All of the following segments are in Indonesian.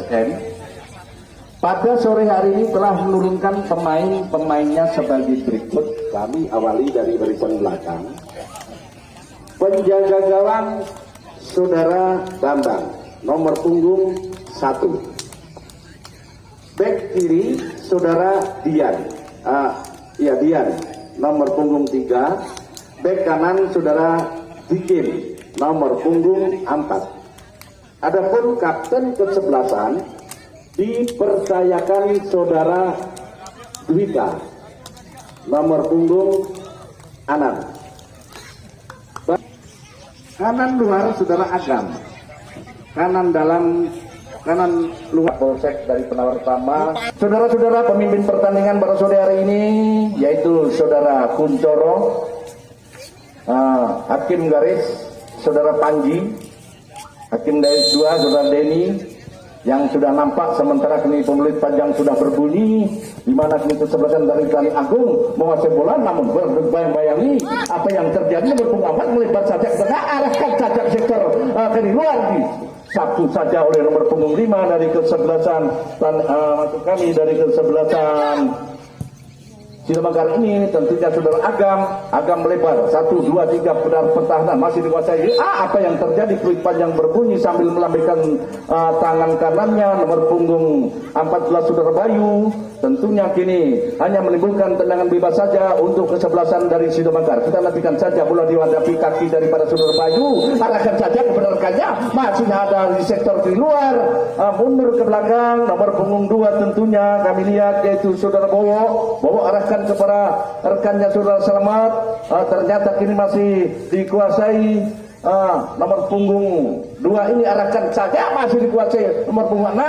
PSM pada sore hari ini telah menurunkan pemainnya sebagai berikut. Kami awali dari barisan belakang. Penjaga gawang Saudara Bambang, nomor punggung 1. Bek kiri Saudara Dian, Dian, nomor punggung 3. Bek kanan Saudara Dikim, nomor punggung 4. Adapun kapten kesebelasan dipercayakan Saudara Dwika, nomor punggung 6. Kanan luar Saudara Agam, kanan dalam, kanan luar polsek dari penawar utama. Saudara-saudara pemimpin pertandingan pada sore hari ini yaitu Saudara Kuncoro, Hakim Garis Saudara Panji, Hakim Garis 2 Saudara Denny, yang sudah nampak sementara kini pemelit panjang sudah berbunyi, di mana kini kesebelasan dari Tani Agung menguasai bola, namun berbayang-bayangi apa yang terjadi. Berpung amat melebar saja ke tengah, arahkan saja sektor ke luar, satu saja oleh nomor punggung 5 dari kesebelasan masuk kami dari kesebelasan Sidomakar ini. Tentunya Saudara Agam melebar 1, 2, 3 pedar pertahanan masih dikuasai. Apa yang terjadi? Peluit panjang berbunyi sambil melambaikan tangan kanannya nomor punggung 14 Saudara Bayu. Tentunya kini hanya menimbulkan tendangan bebas saja untuk kesebelasan dari Sidomakar. Kita nantikan saja bola dihadapi kaki daripada Saudara Bayu, arahkan saja kepada rekannya, masih ada di sektor di luar, mundur ke belakang nomor punggung 2 tentunya kami lihat yaitu Saudara Bowo arahkan kepada rekannya Saudara Selamat. Ternyata kini masih dikuasai nomor punggung 2 ini, arahkan saja masih dikuasai nomor punggung 6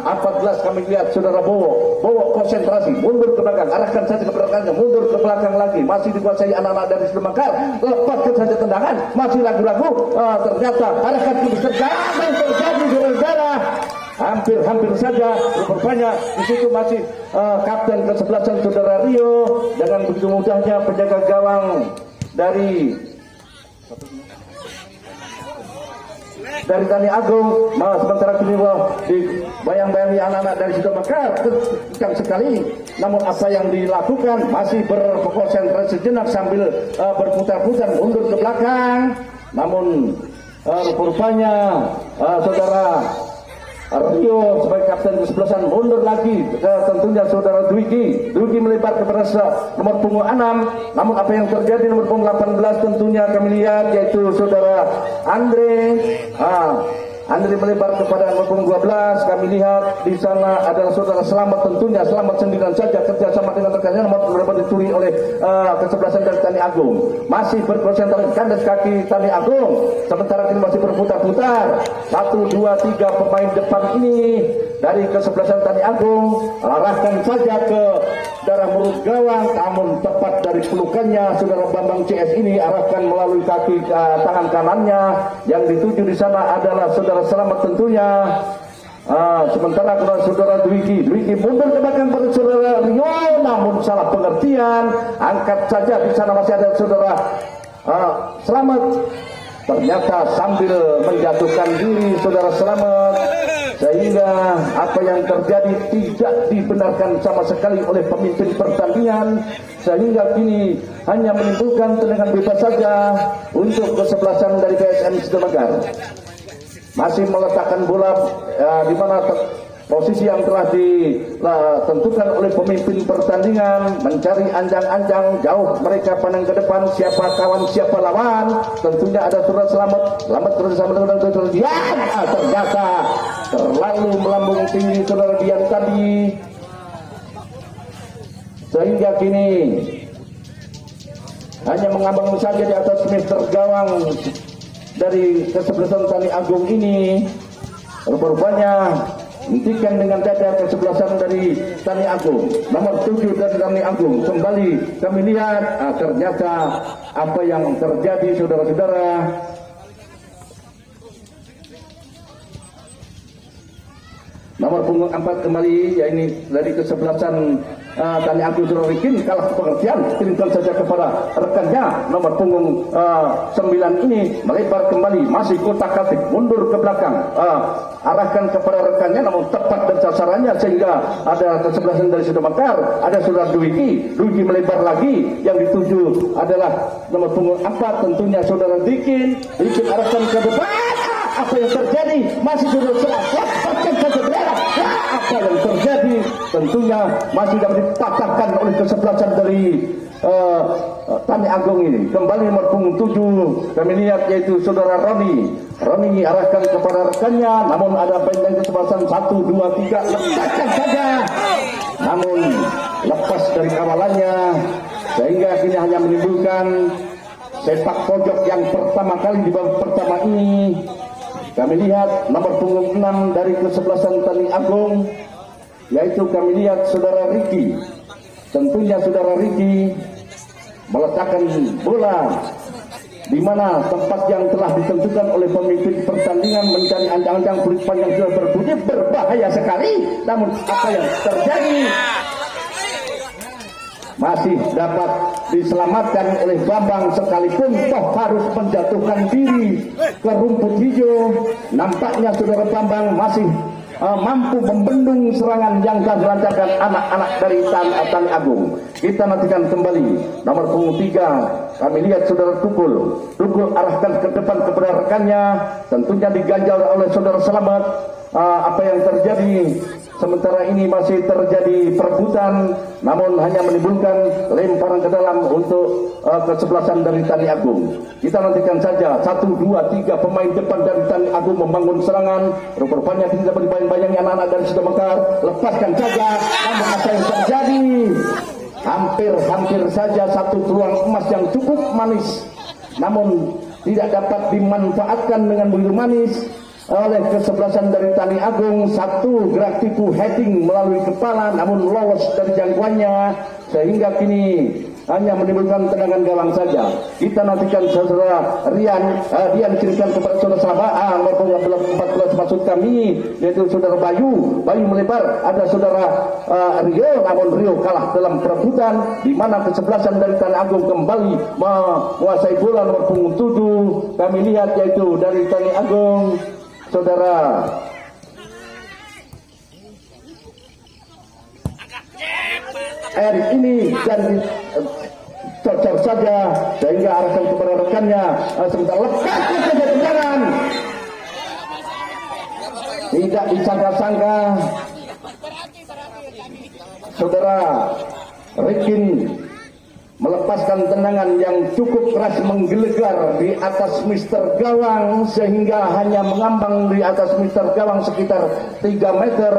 14 kami lihat Saudara Bowo konsentrasi, mundur ke belakang, arahkan saja ke belakangnya, mundur ke belakang lagi, masih dikuasai anak-anak dari Sidomakar. Lepaskan saja tendangan, masih lagu-lagu, ternyata arahkan ke belakang, terjadi saudara. Hampir saja, rupanya di situ masih kapten kesebelasan Saudara Rio. Jangan begitu mudahnya penjaga gawang dari Tani Agung, sementara kini bayang-bayangi anak-anak dari Sidomakar kencang sekali. Namun apa yang dilakukan masih berkonsentrasi sejenak sambil berputar-putar mundur ke belakang. Namun rupanya Saudara Rio sebagai kapten kesebelasan mundur lagi, tentunya Saudara Dwiki melebar kepada nomor punggung 6. Namun apa yang terjadi nomor punggung 18 tentunya kami lihat yaitu Saudara Andre melebar kepada nomor punggung 12. Kami lihat di sana adalah Saudara Selamat, tentunya Selamat sendirian saja kerjasama dengan rekannya, nomor beberapa dicuri oleh kesebelasan dari Tani Agung. Masih berkonsentrasi kandas kaki Tani Agung, sementara ini masih berputar-putar. 1, 2, 3 pemain depan ini dari kesebelasan Tani Agung arahkan saja ke darah mulut gawang, namun tepat dari pelukannya Saudara Bambang CS ini arahkan melalui kaki tangan kanannya. Yang dituju di sana adalah Saudara Selamat tentunya. Sementara kepada Saudara Dwiki mundur ke belakang pada Saudara Rio, namun salah pengertian, angkat saja di sana masih ada Saudara Selamat. Ternyata sambil menjatuhkan diri Saudara Selamat, sehingga apa yang terjadi tidak dibenarkan sama sekali oleh pemimpin pertandingan, sehingga kini hanya menimbulkan tendangan bebas saja untuk kesebelasan dari PSM Sidomakar. Masih meletakkan bola di mana posisi yang telah ditentukan oleh pemimpin pertandingan, mencari anjang-anjang jauh, mereka pandang ke depan, siapa kawan siapa lawan. Tentunya ada Saudara Selamat bersama dengan Saudara Dian. Ternyata terlalu melambung tinggi Saudara Dian tadi, sehingga kini hanya mengambang saja di atas meter gawang dari kesebelasan Tani Agung ini. Rupanya hentikan dengan dada kesebelasan dari Tani Agung, nomor 7 dari Tani Agung. Kembali kami lihat, ternyata apa yang terjadi saudara-saudara, nomor punggung 4 kembali, ya ini dari kesebelasan Tani Agung Saudara Rikin kalah pengertian, kirimkan saja kepada rekannya nomor punggung 9 ini melebar kembali, masih kotak-katik mundur ke belakang, arahkan kepada rekannya namun tepat dan sasarannya sehingga ada kesebelasan dari Saudara Mekar, ada Saudara Dwiki melebar lagi, yang dituju adalah nomor punggung 4 tentunya Saudara Dikin arahkan ke depan. Apa yang terjadi? Masih sudah lepaskan saja bendera. Apa yang terjadi? Tentunya masih dapat dipatahkan oleh kesebelasan dari Tani Agung ini. Kembali nomor punggung 7 kami lihat yaitu Saudara Roni arahkan kepada rekannya, namun ada benteng kesebelasan 1, 2, 3 lepaskan saja, namun lepas dari kawalannya sehingga akhirnya hanya menimbulkan sepak pojok yang pertama kali di babak pertama ini. Kami lihat nomor punggung 6 dari kesebelasan Tani Agung, yaitu kami lihat Saudara Riki. Tentunya Saudara Riki meletakkan bola di mana tempat yang telah ditentukan oleh pemimpin pertandingan, mencari ancang-ancang kulit panjang sudah berbunyi berbahaya sekali. Namun apa yang terjadi? Masih dapat diselamatkan oleh Bambang, sekalipun toh harus menjatuhkan diri ke rumput hijau. Nampaknya Saudara Bambang masih mampu membendung serangan yang telah dilancarkan anak-anak dari Tani Agung. Kita nantikan kembali nomor punggung 3. Kami lihat Saudara Tukul arahkan ke depan kepada rekannya, tentunya diganjal oleh Saudara Selamat. Apa yang terjadi? Sementara ini masih terjadi perebutan, namun hanya menimbulkan lemparan ke dalam untuk kesebelasan dari Tani Agung. Kita nantikan saja 1, 2, 3 pemain depan dari Tani Agung membangun serangan. Rupanya tidak dapat dibayang-bayangi anak-anak dari Saudara Mekar. Lepaskan saja, namun apa yang terjadi? Hampir saja satu peluang emas yang cukup manis, namun tidak dapat dimanfaatkan dengan begitu manis oleh kesebelasan dari Tani Agung. Satu gerak tipu heading melalui kepala namun lolos dari jangkauannya sehingga kini hanya menimbulkan tendangan gawang saja. Kita nantikan Saudara Rian, dia dikirimkan kepada Saudara Sabah, nomor 14 maksud kami, yaitu Saudara Bayu melebar, ada Saudara Rio, namun Rio kalah dalam perebutan, di mana kesebelasan dari Tani Agung kembali menguasai bola nomor punggung 7. Kami lihat yaitu dari Tani Agung Saudara Erik ini dan cocok saja sehingga arahkan kepada rekannya, sebentar lepas saja tendangan. Tidak disangka-sangka Saudara Rikin melepaskan tendangan yang cukup keras menggelegar di atas Mister Gawang sehingga hanya mengambang di atas Mister Gawang sekitar 3 meter,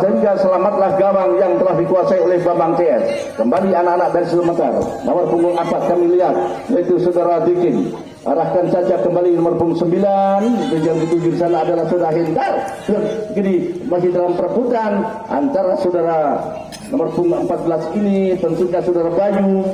sehingga selamatlah gawang yang telah dikuasai oleh Bambang CS. Kembali anak-anak dari Saudara Mekar, nomor punggung 4 kami lihat yaitu Saudara Dikin. Arahkan saja kembali nomor punggung 9, yang dituju di sana adalah Saudara Hendar. Jadi masih dalam perebutan antara Saudara nomor punggung 14 ini tentunya Saudara Bayu,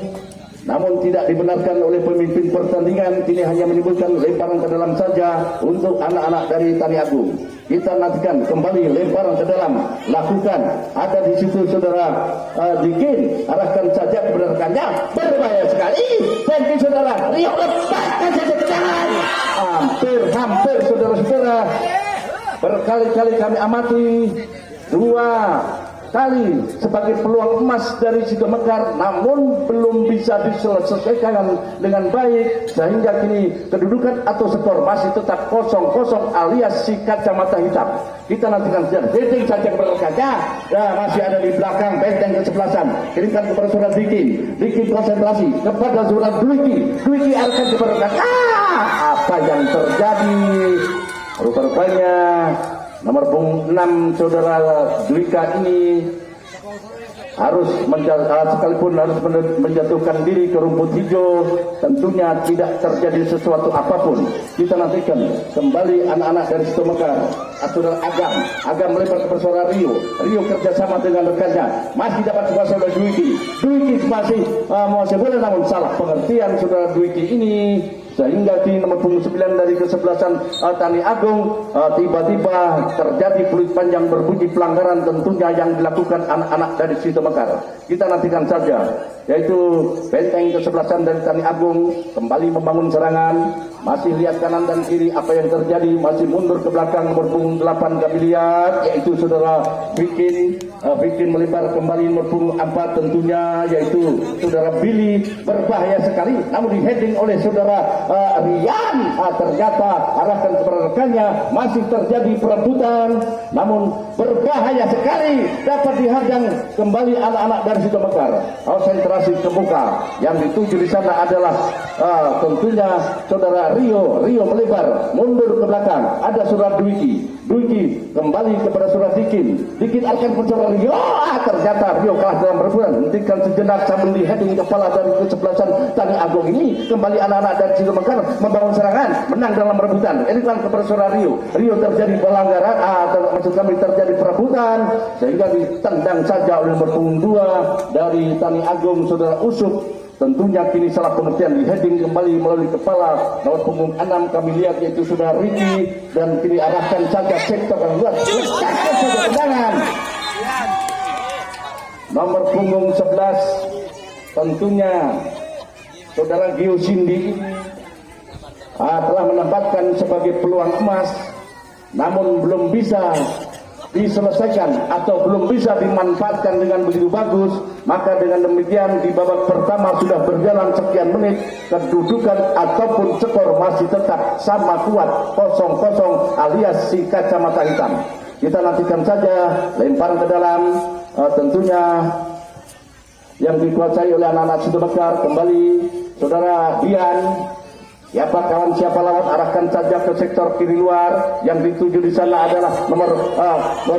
namun tidak dibenarkan oleh pemimpin pertandingan. Kini hanya menimbulkan lemparan ke dalam saja untuk anak-anak dari Tani Agung. Kita nantikan kembali lemparan ke dalam, lakukan, ada di situ Saudara Dikin, arahkan saja kepada rekannya, berbahaya sekali. Dan di Saudara Rio lepaskan saja ke tangan. Hampir saudara-saudara, berkali-kali kami amati 2 kali sebagai peluang emas dari Saudara Mekar, namun belum bisa diselesaikan dengan baik sehingga kini kedudukan atau skor masih tetap 0-0 alias si kacamata hitam. Kita nantikan saja, heading saja keberkatannya, masih ada di belakang benteng kesebelasan. Kirimkan kepada Saudara Dikin konsentrasi kepada Saudara Dwiki arahkan keberkataan. Apa yang terjadi? Rupanya nomor punggung 6 Saudara Dwika ini harus sekalipun harus menjatuhkan diri ke rumput hijau, tentunya tidak terjadi sesuatu apapun. Kita nantikan kembali anak-anak dari Saudara Mekar. Saudara Agam melebar ke Saudara Rio kerjasama dengan rekannya, masih dapat kuasa oleh Dwiki masih menguasai bola, namun salah pengertian Saudara Dwiki ini sehingga di nomor punggung 9 dari kesebelasan Tani Agung tiba-tiba terjadi peluit panjang berbunyi pelanggaran tentunya yang dilakukan anak-anak dari Situ Mekar. Kita nantikan saja, yaitu benteng kesebelasan dari Tani Agung kembali membangun serangan, masih lihat kanan dan kiri apa yang terjadi, masih mundur ke belakang nomor punggung 8 kami lihat, yaitu saudara Vikin melebar kembali nomor punggung 4 tentunya, yaitu saudara Billy berbahaya sekali, namun di heading oleh saudara Rian, ternyata arahkan kepada rekannya, masih terjadi perebutan, namun berbahaya sekali, dapat dihadang kembali anak-anak dari Situ Mekar. Konsentrasi ke muka, yang dituju di sana adalah tentunya saudara Rio melebar mundur ke belakang, ada saudara Dwiki kembali kepada saudara Dikin akan mencoba Rio, ternyata Rio kalah dalam perebutan, hentikan sejenak sambil di heading kepala dari kesebelasan Tani Agung ini, kembali anak-anak dari Situ Mekar membangun serangan, menang dalam perebutan, ini kan kepada saudara Rio terjadi pelanggaran, maksud kami terjadi perebutan, sehingga ditendang saja oleh nomor punggung 2 dari Tani Agung saudara Usuk. Tentunya kini salah pengertian, di heading kembali melalui kepala nomor punggung 6 kami lihat, yaitu saudara Ricky, dan kini arahkan saja sektor yang luas, lekaskan saja tendangan. Nomor punggung 11 tentunya saudara Gio Cindy telah menempatkan sebagai peluang emas, namun belum bisa diselesaikan atau belum bisa dimanfaatkan dengan begitu bagus. Maka dengan demikian di babak pertama sudah berjalan sekian menit, kedudukan ataupun skor masih tetap sama kuat 0-0 alias si kacamata hitam. Kita nantikan saja lemparan ke dalam, tentunya yang dikuasai oleh anak-anak Situ Mekar. Kembali saudara Dian, siapa kawan siapa lawan, arahkan saja ke sektor kiri luar, yang dituju di sana adalah nomor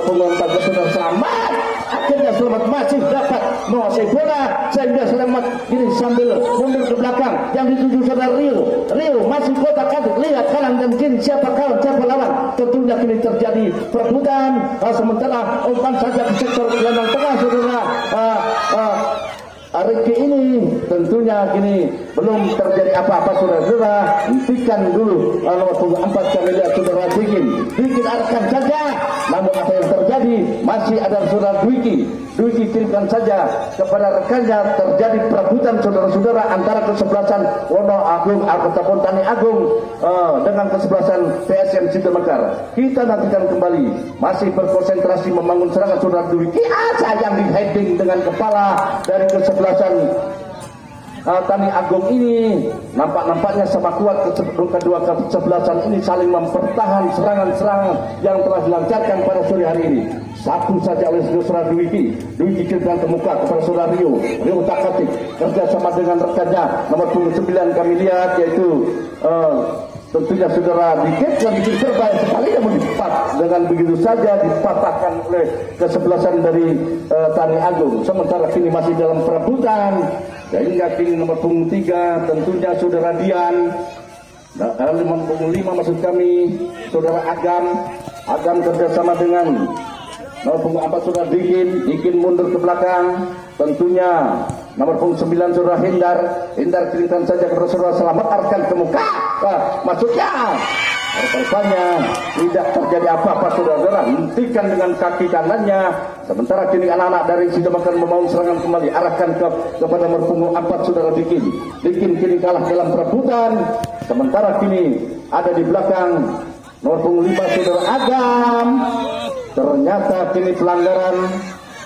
punggung 4 saudara Selamat. Akhirnya Selamat masih dapat menguasai bola, sehingga Selamat ini sambil mundur ke belakang, yang dituju saudara Rio masih kotak-katik, lihat kanan dan kiri siapa kawan siapa lawan, tentunya kini terjadi perebutan, sementara umpan saja ke sektor gelandang tengah saudara Ricky ini, tentunya kini belum terjadi apa-apa saudara-saudara. Hentikan dulu nomor punggung 4 kami lihat saudara Dikin arahkan saja, namun apa yang terjadi, masih ada saudara Dwiki kirimkan saja kepada rekannya, terjadi perebutan saudara-saudara antara kesebelasan Wono Agung ataupun Tani Agung dengan kesebelasan PSM Situ Mekar. Kita nantikan kembali, masih berkonsentrasi membangun serangan saudara Dwiki yang di heading dengan kepala dari kesebelasan Tani Agung ini. Nampaknya sama kuat kedua kesebelasan ini saling mempertahan serangan-serangan yang telah dilancarkan pada sore hari ini. Satu saja oleh saudara Dwiki kirimkan ke muka kepada saudara Rio takatik kerjasama dengan rekannya nomor punggung 9 kami lihat, yaitu tentunya saudara Dikit yang bikin terbaik sekali, namun dipat dengan begitu saja dipatahkan oleh kesebelasan dari Tani Agung. Sementara kini masih dalam perebutan, sehingga kini nomor punggung 3 tentunya saudara Dian, nomor punggung 5 maksud kami saudara Agam kerjasama dengan nomor punggung 4 saudara Dikin mundur ke belakang, tentunya nomor punggung 9 saudara Hindar kirimkan saja kepada saudara Selamat, arahkan ke muka, maksudnya rupanya tidak terjadi apa-apa saudara-saudara, hentikan dengan kaki kanannya. Sementara kini anak-anak dari Situ Mekar membangun serangan kembali, arahkan kepada nomor punggung 4 saudara Dikin kini kalah dalam perebutan. Sementara kini ada di belakang nomor punggung 5 saudara Agam. Ternyata kini pelanggaran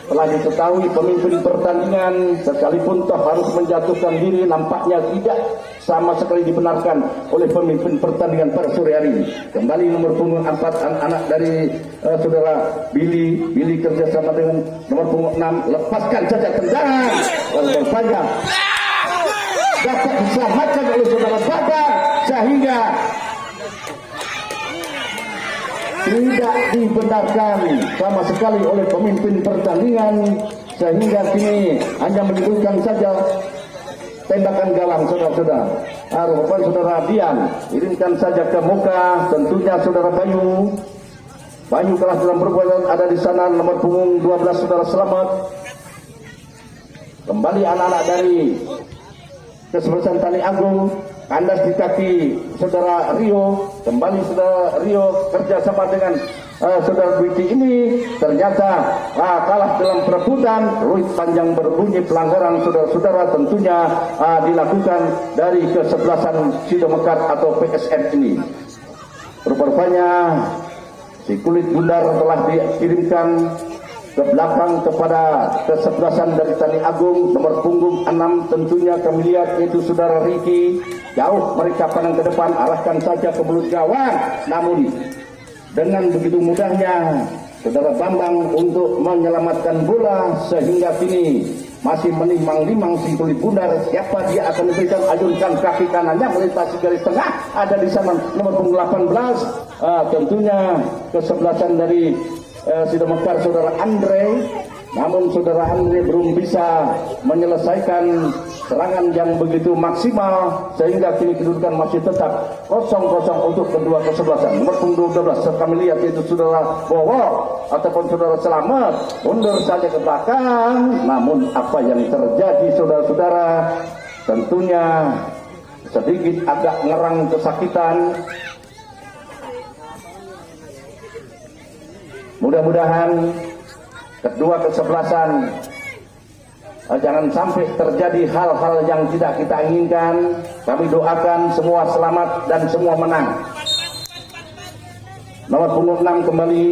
telah diketahui pemimpin pertandingan, sekalipun toh harus menjatuhkan diri, nampaknya tidak sama sekali dibenarkan oleh pemimpin pertandingan pada sore hari ini. Kembali nomor punggung 4 anak dari saudara Billy kerjasama dengan nomor punggung 6, lepaskan saja tendangan dan berpanjang dapat diselamatkan oleh saudara Badar, sehingga tidak dibenarkan sama sekali oleh pemimpin pertandingan, sehingga kini hanya menyebutkan saja tembakan galang saudara-saudara. Harapan saudara Dian kirimkan saja ke muka, tentunya saudara Bayu kalah dalam perbuatan, ada di sana nomor punggung 12 saudara Selamat. Kembali anak-anak dari kesebelasan Tani Agung kandas di kaki saudara Rio. Kembali saudara Rio kerjasama dengan saudara Dwiki ini ternyata kalah dalam perebutan. Fluid panjang berbunyi pelanggaran saudara-saudara tentunya dilakukan dari kesebelasan Sido Mekar atau PSM ini. Rupanya si kulit bundar telah dikirimkan ke belakang kepada kesebelasan dari Tani Agung nomor punggung 6. Tentunya kami lihat itu saudara Riki, jauh mereka pandang ke depan, arahkan saja ke mulut gawang, namun dengan begitu mudahnya saudara Bambang untuk menyelamatkan bola sehingga kini masih menimang-nimang si kulit bundar. Siapa dia akan diberikan, ajunkan kaki kanannya melintasi garis tengah, ada di sana nomor punggung 18. Tentunya kesebelasan dari Sido Mekar saudara Andre, namun saudara Andre belum bisa menyelesaikan serangan yang begitu maksimal sehingga kini kedudukan masih tetap 0-0 untuk kedua kesebelasan. Nomor punggung 12 kami lihat itu saudara Bowo ataupun saudara Selamat mundur saja ke belakang, namun apa yang terjadi saudara-saudara tentunya sedikit agak ngerang kesakitan. Mudah-mudahan kedua kesebelasan jangan sampai terjadi hal-hal yang tidak kita inginkan. Kami doakan semua selamat dan semua menang. Nomor punggung 6 kembali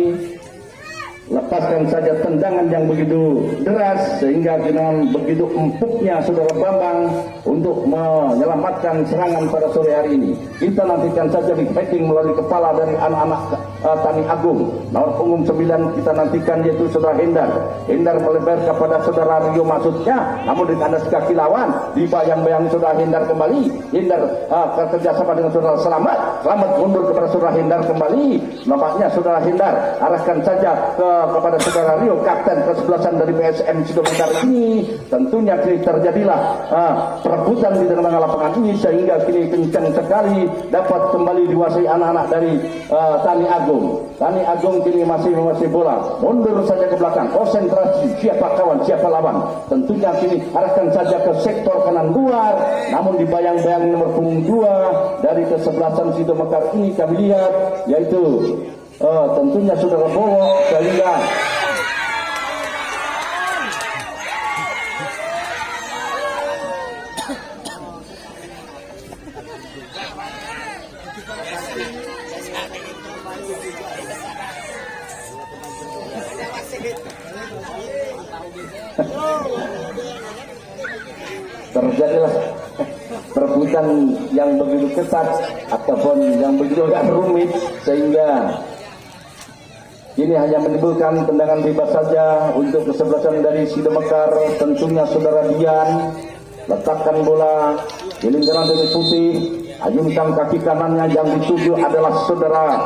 lepaskan saja tendangan yang begitu deras sehingga dengan begitu empuknya saudara Bambang untuk menyelamatkan serangan pada sore hari ini. Kita nantikan saja di backing melalui kepala dari anak-anak Tani Agung. Nomor punggung 9 kita nantikan yaitu saudara Hendar. Hendar melebar kepada saudara Rio maksudnya, namun di kandas kaki lawan dibayang-bayang saudara Hendar kembali. Hendar kerjasama dengan saudara Selamat. Selamat mundur kepada saudara Hendar kembali. Nampaknya saudara Hendar arahkan saja kepada saudara Rio, kapten kesebelasan dari PSM Sido Mekar ini. Tentunya kini terjadilah perebutan di tengah lapangan ini sehingga kini kencang sekali dapat kembali dikuasai anak-anak dari Tani Agung. Tani Agung kini masih menguasai bola, mundur saja ke belakang, konsentrasi siapa kawan siapa lawan. Tentunya kini arahkan saja ke sektor kanan luar, namun dibayang-bayang nomor punggung 2 dari kesebelasan Sido Mekar ini kami lihat yaitu tentunya saudara Bowo sehingga terjadilah perebutan yang begitu ketat ataupun yang begitu agak rumit sehingga ini hanya menimbulkan tendangan bebas saja untuk kesebelasan dari Sido Mekar. Tentunya saudara Dian letakkan bola di lingkaran titik putih, ajungkan kaki kanannya, yang dituju adalah saudara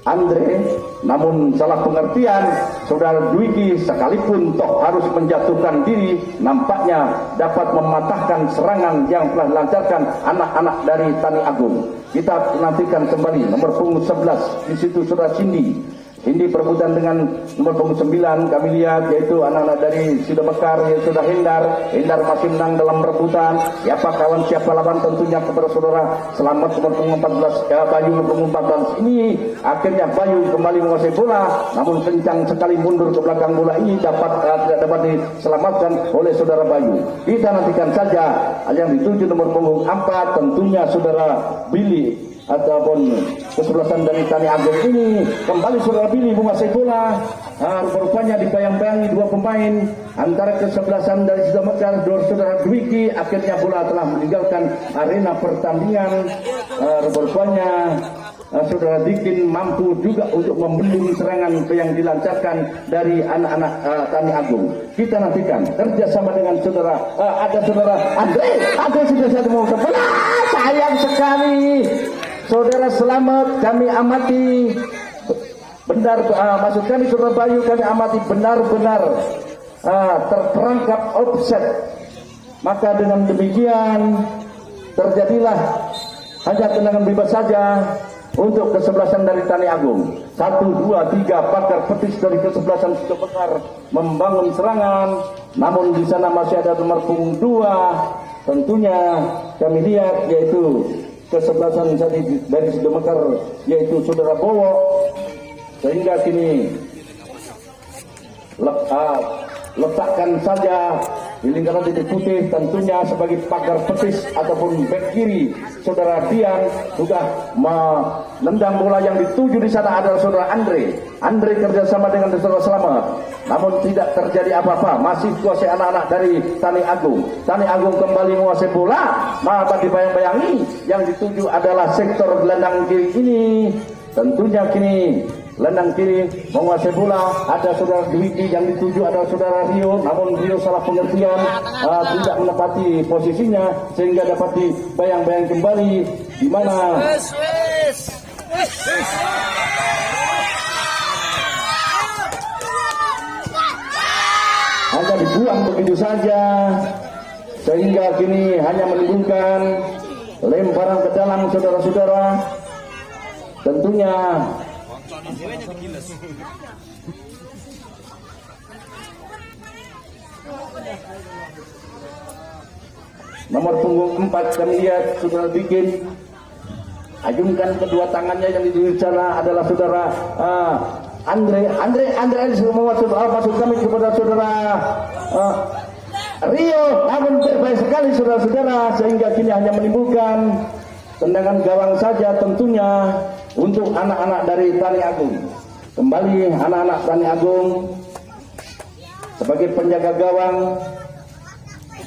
Andre, namun salah pengertian saudara Dwiki sekalipun toh harus menjatuhkan diri, nampaknya dapat mematahkan serangan yang telah dilancarkan anak-anak dari Tani Agung. Kita nantikan kembali nomor punggung 11 di situ saudara Cindy. Ini perebutan dengan nomor punggung 9 kami lihat yaitu anak-anak dari Sido Mekar yaitu sudah Hendar. Hendar masih menang dalam perebutan. Siapa kawan siapa lawan tentunya kepada saudara Selamat nomor punggung 14 Bayu nomor punggung 14 ini. Akhirnya Bayu kembali menguasai bola, namun kencang sekali mundur ke belakang bola ini tidak dapat diselamatkan oleh saudara Bayu. Kita nantikan saja yang dituju nomor punggung 4 tentunya saudara Billy ataupun kesebelasan dari Tani Agung ini. Kembali saudara Billy menguasai bola. Rupanya dibayang-bayangi dua pemain antara kesebelasan dari Sido Mekar saudara Dwiki. Akhirnya bola telah meninggalkan arena pertandingan. Rupanya saudara Dikin mampu juga untuk membendung serangan yang dilancarkan dari anak-anak Tani Agung. Kita nantikan kerjasama dengan saudara ada saudara Andre sudah satu mau bola. Sayang sekali saudara Selamat kami amati benar maksud kami saudara Bayu kami amati benar-benar terperangkap offset. Maka dengan demikian terjadilah hanya tendangan bebas saja untuk kesebelasan dari Tani Agung. 1, 2, 3 pakar petis dari kesebelasan Sido Mekar membangun serangan, namun di sana masih ada nomor punggung 2. Tentunya kami lihat yaitu kesebelasan dari Sido Mekar yaitu Saudara Bowo, sehingga kini letakkan saja di lingkaran titik putih tentunya sebagai pagar petis ataupun back kiri. Saudara Dian sudah menendang bola yang dituju di sana adalah Saudara Andre kerjasama dengan Saudara Selamat, namun tidak terjadi apa-apa, masih kuasai anak-anak dari Tani Agung. Tani Agung kembali menguasai bola, maka dibayang-bayangi yang dituju adalah sektor gelandang kiri ini. Tentunya kini gelandang kiri menguasai bola, ada Saudara Dwiki, yang dituju adalah Saudara Rio, namun Rio salah pengertian, tidak menepati posisinya sehingga dapat dibayang-bayang kembali di mana hanya dibuang begitu saja, sehingga kini hanya menimbulkan lemparan ke dalam saudara-saudara. Tentunya nomor punggung 4 kami lihat Saudara bikin ajungkan kedua tangannya, yang di sana adalah Saudara Andre maksud kami kepada Saudara Rio, namun terbaik sekali saudara-saudara, sehingga kini hanya menimbulkan tendangan gawang saja tentunya untuk anak-anak dari Tani Agung. Kembali anak-anak Tani Agung sebagai penjaga gawang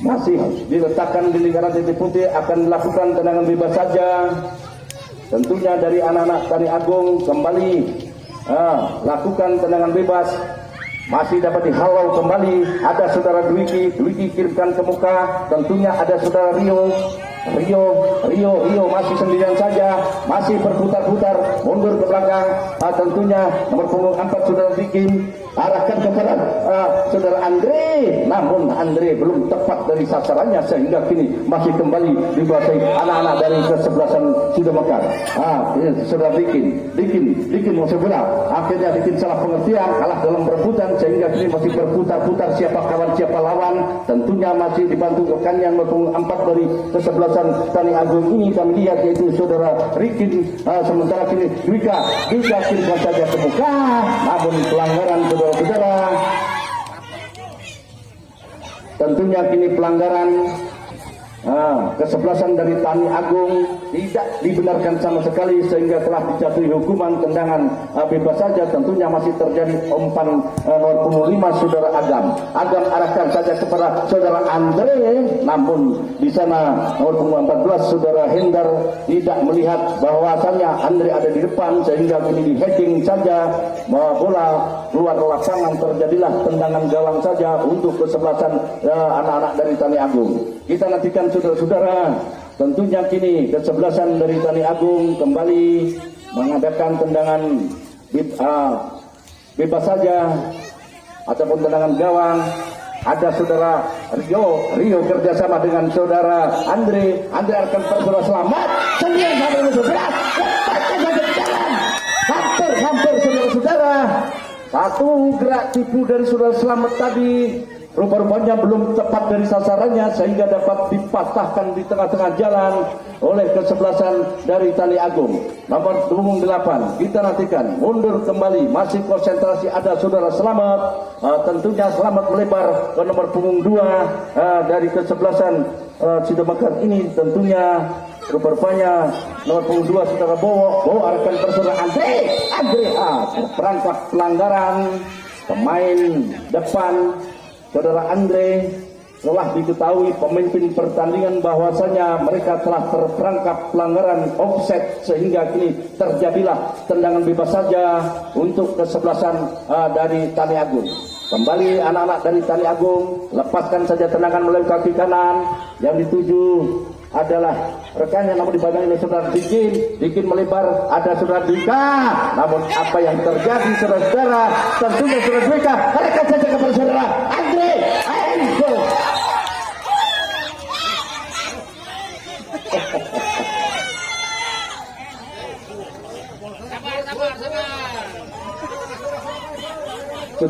masih diletakkan di lingkaran titik putih, akan dilakukan tendangan bebas saja tentunya dari anak-anak Tani Agung. Kembali lakukan tendangan bebas, masih dapat dihalau kembali. Ada Saudara Dwiki kirimkan ke muka, tentunya ada Saudara Rio masih sendirian saja, masih berputar-putar mundur ke belakang. Tentunya nomor punggung 4 Saudara bikin arahkan kepada Saudara Andre, namun Andre belum tepat dari sasarannya sehingga kini masih kembali dikuasai anak-anak dari kesebelasan Sido Mekar. Saudara bikin mau bola, akhirnya bikin salah pengertian, kalah dalam perebutan sehingga kini masih berputar-putar siapa kawan siapa lawan. Tentunya masih dibantu rekannya nomor punggung 4 dari kesebelasan Tani Agung ini kami lihat yaitu Saudara Rikin. Sementara kini Dwika kirimkan saja ke muka, namun pelanggaran saudara-saudara. Tentunya kini pelanggaran kesebelasan dari Tani Agung tidak dibenarkan sama sekali sehingga telah dijatuhi hukuman tendangan bebas saja. Tentunya masih terjadi umpan nomor punggung 5 Saudara Agam arahkan saja kepada Saudara Andre, namun di sana nomor punggung 14 Saudara Hendar tidak melihat bahwasannya Andre ada di depan sehingga kini di heading saja bola keluar lapangan, terjadilah tendangan gawang saja untuk kesebelasan anak-anak dari Tani Agung. Kita nantikan saudara-saudara, tentunya kini kesebelasan dari Tani Agung kembali mengadakan tendangan bebas saja ataupun tendangan gawang. Ada Saudara Rio kerjasama dengan Saudara Andre akan Saudara Selamat sendirian sampai saudara, hampir saudara-saudara. Satu gerak tipu dari Saudara Selamat tadi rupa-rupanya belum tepat dari sasarannya sehingga dapat dipatahkan di tengah-tengah jalan oleh kesebelasan dari Tani Agung. Nomor punggung 8 kita nantikan mundur kembali, masih konsentrasi ada Saudara Selamat. Tentunya Selamat melebar ke nomor punggung 2 dari kesebelasan Sido Mekar ini. Tentunya rupa-rupanya nomor punggung 2 Saudara Bowo arahkan ke Saudara Andre perangkap pelanggaran pemain depan Saudara Andre. Telah diketahui pemimpin pertandingan bahwasanya mereka telah terperangkap pelanggaran offset sehingga kini terjadilah tendangan bebas saja untuk kesebelasan dari Tani Agung. Kembali anak-anak dari Tani Agung, lepaskan saja tendangan melalui kaki kanan, yang dituju adalah rekannya namun dibayangi oleh Saudara Dikin melebar, ada Saudara Dwika, namun apa yang terjadi saudara-saudara, tentunya Saudara Dwika arahkan saja kepada Saudara Andre Enzo.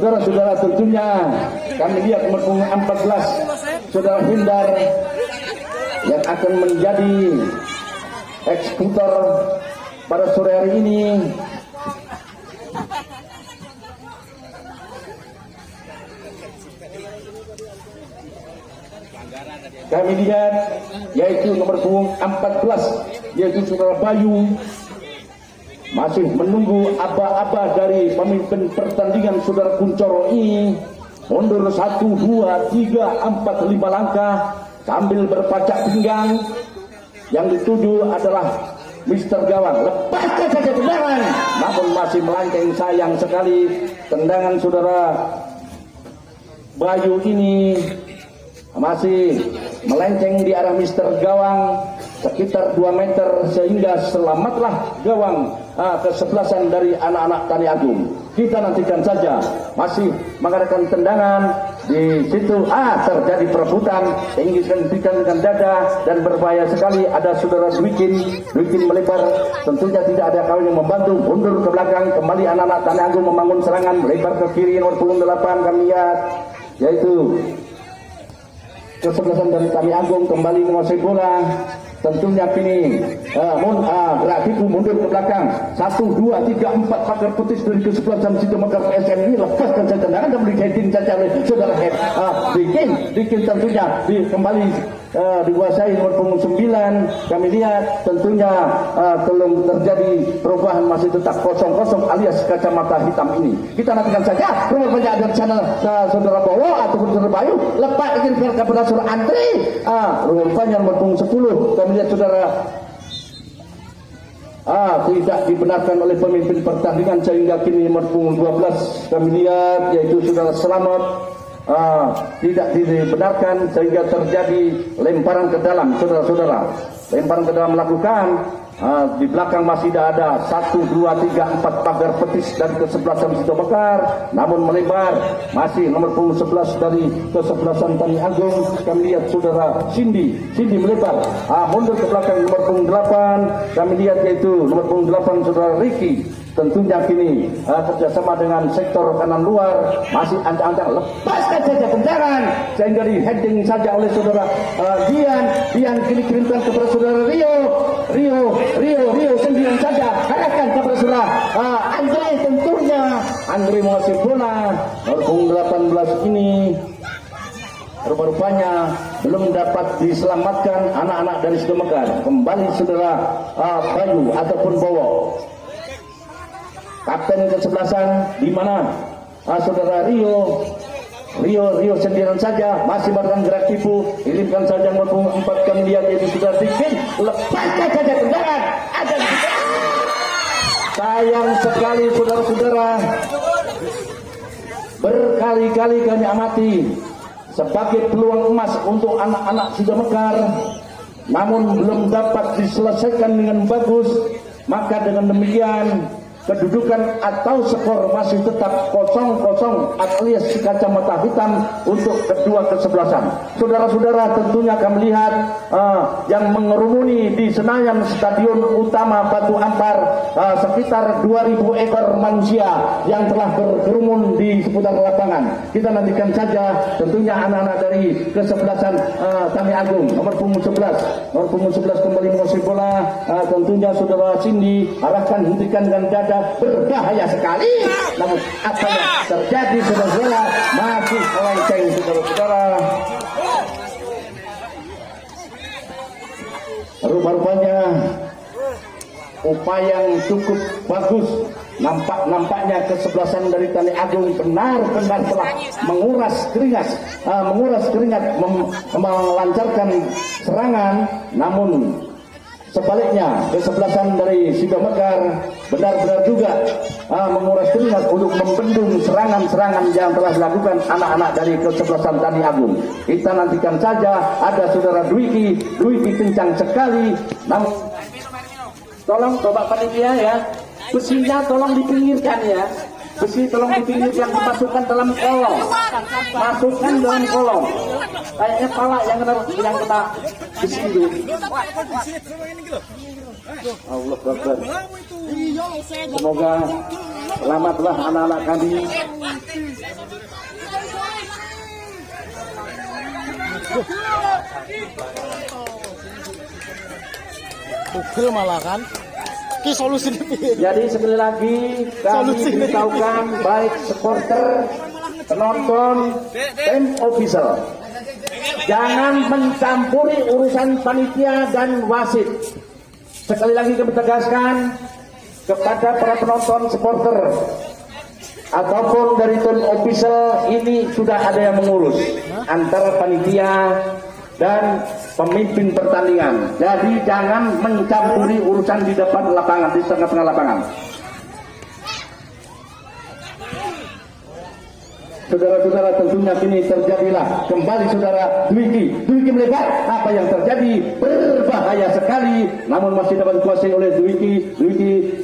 Saudara-saudara, tentunya kami lihat nomor punggung 14 Saudara Hindar yang akan menjadi eksekutor pada sore hari ini. Kami lihat yaitu nomor punggung 14 yaitu Saudara Bayu masih menunggu aba-aba dari pemimpin pertandingan Saudara Kuncoro ini. Mundur 1, 2, 3, 4, 5 langkah sambil berpacak pinggang. Yang dituju adalah Mister Gawang. Lepaskan saja tendangan, namun masih melenceng. Sayang sekali tendangan Saudara Bayu ini masih melenceng di arah Mister Gawang sekitar 2 meter, sehingga selamatlah gawang kesebelasan dari anak-anak Tani Agung. Kita nantikan saja, masih mengadakan tendangan di situ. Terjadi perebutan, tinggikan dengan dada dan berbahaya sekali. Ada Saudara Dwikin melebar, tentunya tidak ada kawan yang membantu. Mundur ke belakang, kembali anak-anak Tani Agung membangun serangan, melebar ke kiri. Nomor punggung 8 kami lihat yaitu kesebelasan dari Tani Agung kembali menguasai bola. Tentunya kini gerak Tipu mundur ke belakang. 1, 2, 3, 4 pagar putih dari kesebelasan Sido Mekar PSM ini. Lepaskan saja tendangan dan beri heading saja oleh Saudara Head. Dikin tentunya kembali dikuasai nomor punggung 9. Kami lihat tentunya belum terjadi perubahan, masih tetap kosong alias kacamata hitam ini. Kita nantikan saja perubahannya ada di sana Saudara Bowo ataupun Saudara Bayu. Lepas ingin kepada Saudara Andri. Rupanya nomor punggung 10. Kami lihat Saudara tidak dibenarkan oleh pemimpin pertandingan, sehingga kini nomor punggung 12 kami lihat yaitu Saudara Selamat tidak dibenarkan, sehingga terjadi lemparan ke dalam. Saudara-saudara, lemparan ke dalam melakukan di belakang masih ada 1, 2, 3, 4 pagar petis dari kesebelasan Sido Mekar, namun melebar masih nomor punggung 11 dari kesebelasan Tani Agung. Kami lihat Saudara Cindy melebar mundur ke belakang nomor punggung 8. Kami lihat yaitu nomor punggung 8 Saudara Ricky. Tentunya kini kerjasama dengan sektor kanan luar masih ancang-ancang. Lepaskan saja tendangan, sehingga di heading saja oleh Saudara Dian kini kirimkan kepada Saudara Rio sendirian saja, arahkan kepada Saudara Andre. Tentunya Andre menguasai bola. Nomor punggung 18 ini rupa-rupanya belum dapat diselamatkan anak-anak dari Sido Mekar. Kembali Saudara Bayu ataupun Bowo, kapten kesebelasan, di mana Saudara Rio sendirian saja masih melakukan gerak tipu. Kirimkan saja nomor punggung 4 kami lihat yaitu sudah bikin. Lepaskan saja tendangan. Sayang sekali saudara-saudara, berkali-kali kami amati sebagai peluang emas untuk anak-anak Sido Mekar, namun belum dapat diselesaikan dengan bagus. Maka dengan demikian kedudukan atau skor masih tetap 0-0 alias kacamata hitam untuk kedua kesebelasan. Saudara-saudara, tentunya kami lihat yang mengerumuni di Senayan Stadion Utama Batu Ampar sekitar 2.000 ekor manusia yang telah berkerumun di seputar lapangan. Kita nantikan saja tentunya anak-anak dari kesebelasan Tani Agung nomor punggung 11 kembali menguasai bola. Tentunya Saudara Cindy arahkan, hentikan dengan dada. Berbahaya sekali, namun apa yang terjadi saudara-saudara masih melenceng. Saudara-saudara, rupa-rupanya upaya yang cukup bagus. Nampaknya kesebelasan dari Tani Agung benar-benar telah menguras keringat, melancarkan serangan, namun sebaliknya kesebelasan dari Sido Mekar benar-benar juga menguras keringat untuk membendung serangan-serangan yang telah dilakukan anak-anak dari kesebelasan Tani Agung. Kita nantikan saja. Ada Saudara Dwiki kencang sekali, namun tolong Bapak Panitia ya, besinya tolong dipinggirkan ya. Besi tolong dipinggirkan, dimasukkan dalam kolong. Masukkan dalam kolong. Kayaknya pala yang kena besi itu. Allah Akbar. Semoga selamatlah anak-anak kami Google malah kan. Ki solusinya. Jadi sekali lagi kami beritahukan baik supporter, penonton, tim official, jangan mencampuri urusan panitia dan wasit. Sekali lagi kami tegaskan kepada para penonton, supporter, ataupun dari tim official, ini sudah ada yang mengurus antara panitia dan pemimpin pertandingan. Jadi jangan mencampuri urusan di depan lapangan, di tengah-tengah lapangan. Saudara-saudara, tentunya kini terjadilah kembali saudara Dwiki melebar. Apa yang terjadi berbahaya sekali, namun masih dapat dikuasai oleh Dwiki.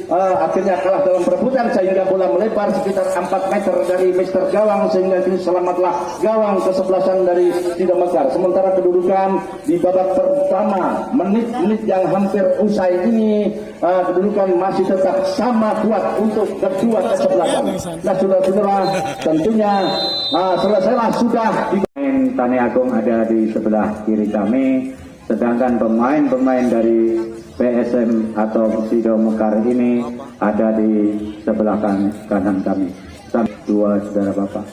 Akhirnya kalah dalam perebutan sehingga bola melebar sekitar 4 meter dari Mister Gawang, sehingga kini selamatlah gawang kesebelasan dari Sido Mekar. Sementara kedudukan di babak pertama, menit-menit yang hampir usai ini, kedudukan masih tetap sama kuat untuk kedua kesebelasan. Nah, saudara-saudara, tentunya selesailah sudah. Tani Agung ada di sebelah kiri kami, sedangkan pemain-pemain dari PSM atau Sido Mekar ini ada di sebelah kanan kami. Dua saudara bapak,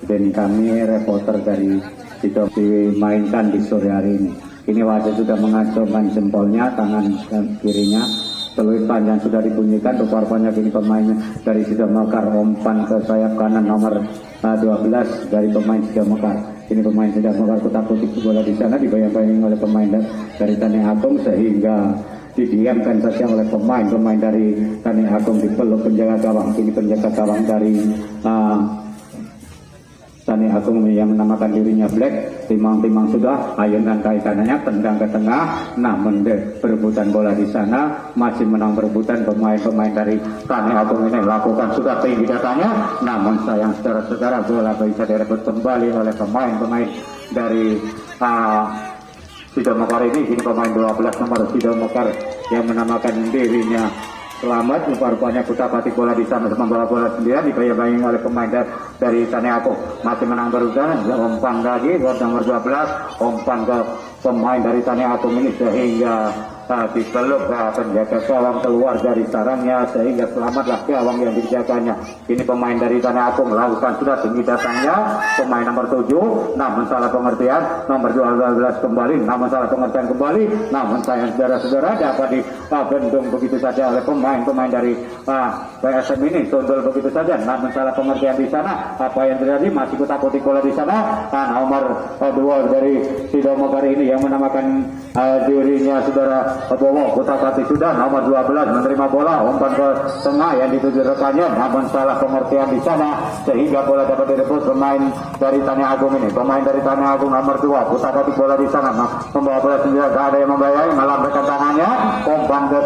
dan kami reporter dari Sido dimainkan di sore hari ini. Ini wasit sudah mengacungkan jempolnya, tangan kirinya. Peluit panjang sudah dibunyikan, rupa-rupanya kini pemainnya dari Sido Mekar umpan ke sayap kanan nomor 12 dari pemain Sido Mekar. Ini pemain Sido Mekar kutak-kutik bola di sana, dibayang-bayangi oleh pemain dari Tani Agung sehingga didiamkan saja oleh pemain dari Tani Agung di peluk penjaga gawang. Ini penjaga gawang dari Tani Agung yang menamakan dirinya Black, timang-timang sudah, ayunkan kaitannya, tendang ke tengah, namun perebutan bola di sana masih menang berebutan. Pemain-pemain dari Tani Agung ini lakukan sudah tinggi datanya, namun sayang saudara-saudara, bola bisa direbut kembali oleh pemain-pemain dari Sido Mekar ini. Ini pemain 12 nomor Sido Mekar yang menamakan dirinya Selamat, rupa-rupanya kutak-katik bola di sana, membawa bola sendirian, dibayang-bayangi oleh pemain dari Tani Agung. Masih menang berusaha, umpan lagi buat nomor 12, umpan ke pemain dari Tani Agung ini sehingga dipeluk penjaga gawang keluar dari sarangnya sehingga selamatlah gawang yang dijaganya. Ini pemain dari Tani Agung lakukan sudah tinggi datangnya, pemain nomor 7, namun salah pengertian, nomor 12 kembali, namun salah pengertian kembali, namun sayang saudara-saudara dapat dibendung begitu saja oleh pemain dari PSM ini, tundul begitu saja, namun salah pengertian di sana. Apa yang terjadi? Masih kutak-kutik bola di sana. Nomor 2 dari Sido Mekar ini yang menamakan dirinya saudara Bowo, kutak-katik sudah, nomor 12 menerima bola, umpan ke tengah yang dituju rekannya, namun salah pengertian di sana sehingga bola dapat direbut pemain dari Tani Agung ini. Pemain dari Tani Agung nomor 2, kutak-katik bola di sana, membawa bola sendiri, tidak ada yang membayai, melambaikan tangannya, umpan ke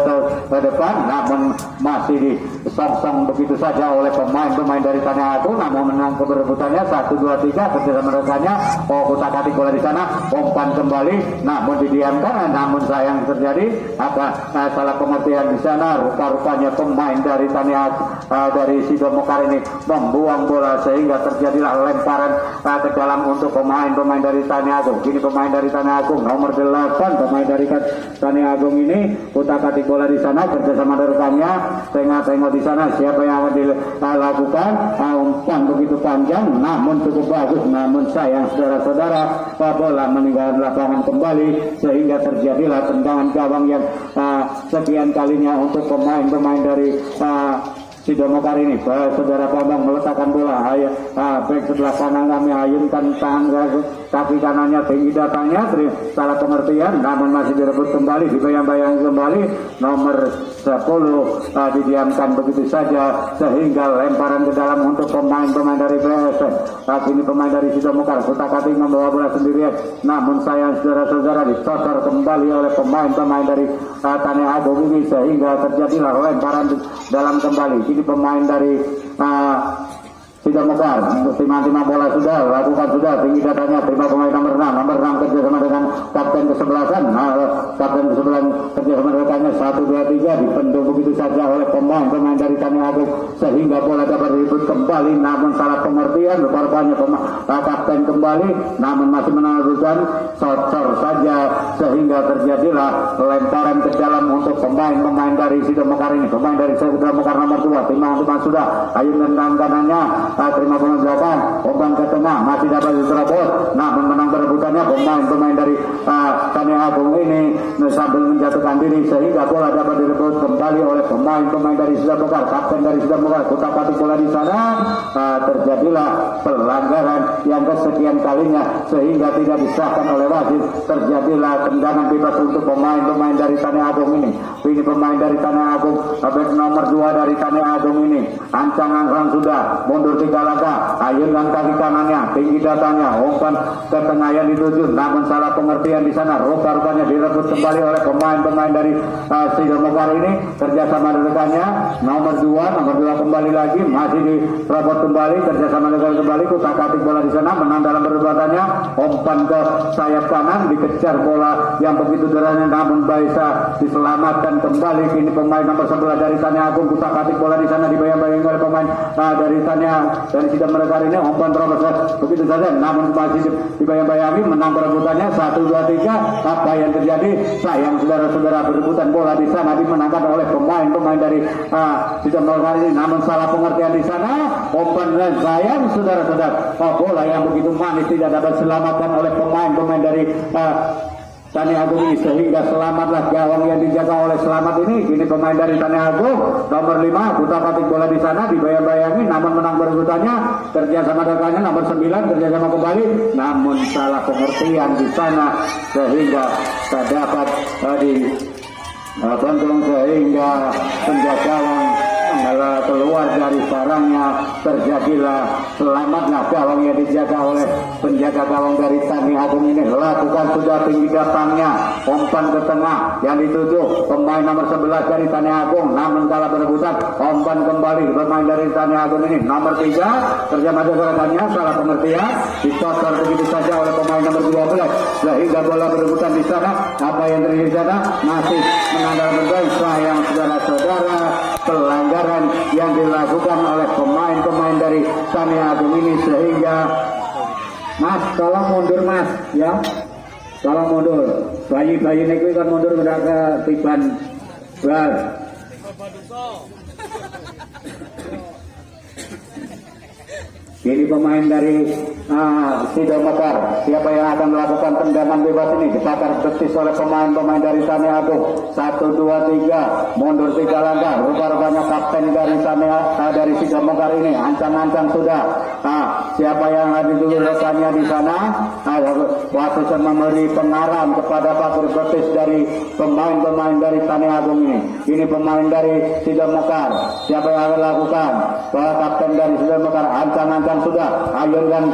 depan, namun masih disongsong begitu saja oleh pemain dari Tani Agung, namun menang keberebutannya 1, 2, 3 bersama rekannya. Kutak-katik bola di sana, umpan kembali, namun didiamkan, namun sayang terjadi salah pengertian di sana. Rupa-rupanya pemain dari dari Sido Mekar ini membuang bola sehingga terjadilah lemparan ke dalam untuk pemain dari Tani Agung. Kini pemain dari Tani Agung nomor 8, pemain dari Tani Agung ini kutak-katik bola di sana bersama rekannya, tengok di sana siapa yang akan dilakukan. Umpan begitu panjang namun cukup bagus, namun sayang saudara-saudara, bola meninggalkan lapangan kembali sehingga terjadilah tendangan gawang yang sekian kalinya untuk pemain dari Sido Mekar ini. Saudara Bambang meletakkan bola, back sebelah kanan kami ayunkan tangan kaki kanannya tinggi datangnya, salah pengertian, namun masih direbut kembali, dibayang-bayang kembali, nomor 10 didiamkan begitu saja sehingga lemparan ke dalam untuk pemain dari PSM. Saat ini pemain dari Sido Mekar kutak-katik membawa bola sendirian, namun sayang saudara-saudara dicotor kembali oleh pemain dari Tani Agung ini sehingga terjadilah lemparan dalam kembali. Ini pemain dari Sido Mekar, timang-timang bola sudah lakukan sudah tinggi datanya, terima pemain nomor 6 kerjasama dengan kapten kesebelasan. Kapten kesebelasan kerjasama rekannya 1, 2, 3 dipendung begitu saja oleh pemain dari Tani Agung sehingga bola dapat direbut kembali, namun salah pengertian rupanya kapten kembali, namun masih menahan socor saja sehingga terjadilah lemparan ke dalam untuk pemain dari Sido Mekar ini. Pemain dari Sido Mekar nomor 2 Timang sudah Ayun dan kanannya terima bola belakang, umpan ke tengah masih dapat diterobos, namun menang perebutannya pemain dari Tani Agung ini sambil menjatuhkan diri sehingga bola dapat direbut kembali oleh pemain dari Sido Mekar. Kapten dari Sido Mekar kutak-katik bola di sana, terjadilah pelanggaran yang kesekian kalinya sehingga tidak disahkan oleh wasit. Terjadilah tendangan bebas untuk pemain dari Tani Agung ini. Ini pemain dari Tani Agung, bek nomor 2 dari Tani Agung ini ancang-ancang sudah mundur 3 langkah, ayunkan kaki kanannya tinggi datanya, umpan ke tengah yang dituju, namun salah pengertian di sana. Rupanya direbut kembali oleh pemain dari Sido Mekar ini kerjasama rekannya nomor 2 kembali lagi masih dirobot kembali, kerjasama rekan kembali, kutak-katik bola di sana, menang dalam perbuatannya, umpan ke sayap kanan, dikejar bola yang begitu derasnya namun bisa diselamatkan kembali. Kini pemain nomor 11 dari Tani Agung kutak-katik bola di sana, dibayang-bayang oleh pemain dari Sido Mekar ini, umpan terobos begitu saja namun masih dibayang-bayangi, menang perebutannya 1, 2, 3. Apa yang terjadi? Sayang saudara-saudara, perebutan bola di sana dimenangkan oleh pemain dari Sido Mekar ini, namun salah pengertian di sana, umpan dan sayang saudara-saudara, bola yang begitu manis tidak dapat diselamatkan oleh pemain dari Tani Agung ini sehingga selamatlah gawang yang dijaga oleh Selamat ini. Kini pemain dari Tani Agung nomor 5 kutak-katik bola di sana, dibayang-bayangi namun menang perebutannya, kerjasama rekannya nomor 9 kerjasama kembali, namun salah pengertian di sana sehingga terdapat bantung sehingga penjaga gawang keluar dari sarangnya. Terjadilah selamatlah gawang yang dijaga oleh penjaga gawang dari Tani Agung ini. Lakukan sudah tinggi datangnya, umpan ke tengah yang dituju pemain nomor 11 dari Tani Agung, namun kalah perebutan, umpan kembali pemain dari Tani Agung ini nomor 3 kerjasama rekannya, salah pengertian, ditotor begitu saja oleh pemain nomor 12 sehingga bola perebutan di sana. Apa yang terjadi di sana masih mengandalkan sayang saudara-saudara, pelanggaran yang dilakukan oleh pemain dari Tani Agung ini sehingga Mas tolong mundur Mas ya, tolong mundur, bayi-bayi ini kan mundur udah ke tiban bal. Ini pemain dari Sido Mekar. Siapa yang akan melakukan tendangan bebas ini? Dibakar betis oleh pemain dari Tani Agung. 1, 2, 3 mundur 3 langkah. Rupanya kapten dari dari Sido Mekar ini ancang-ancang sudah. Siapa yang ada dulu rekannya di sana? Wasit memberi pengarahan kepada bakar betis dari pemain dari Tani Agung ini. Ini pemain dari Sido Mekar. Siapa yang akan lakukan? Kapten dari Sido Mekar ancang-ancang sudah, ayunkan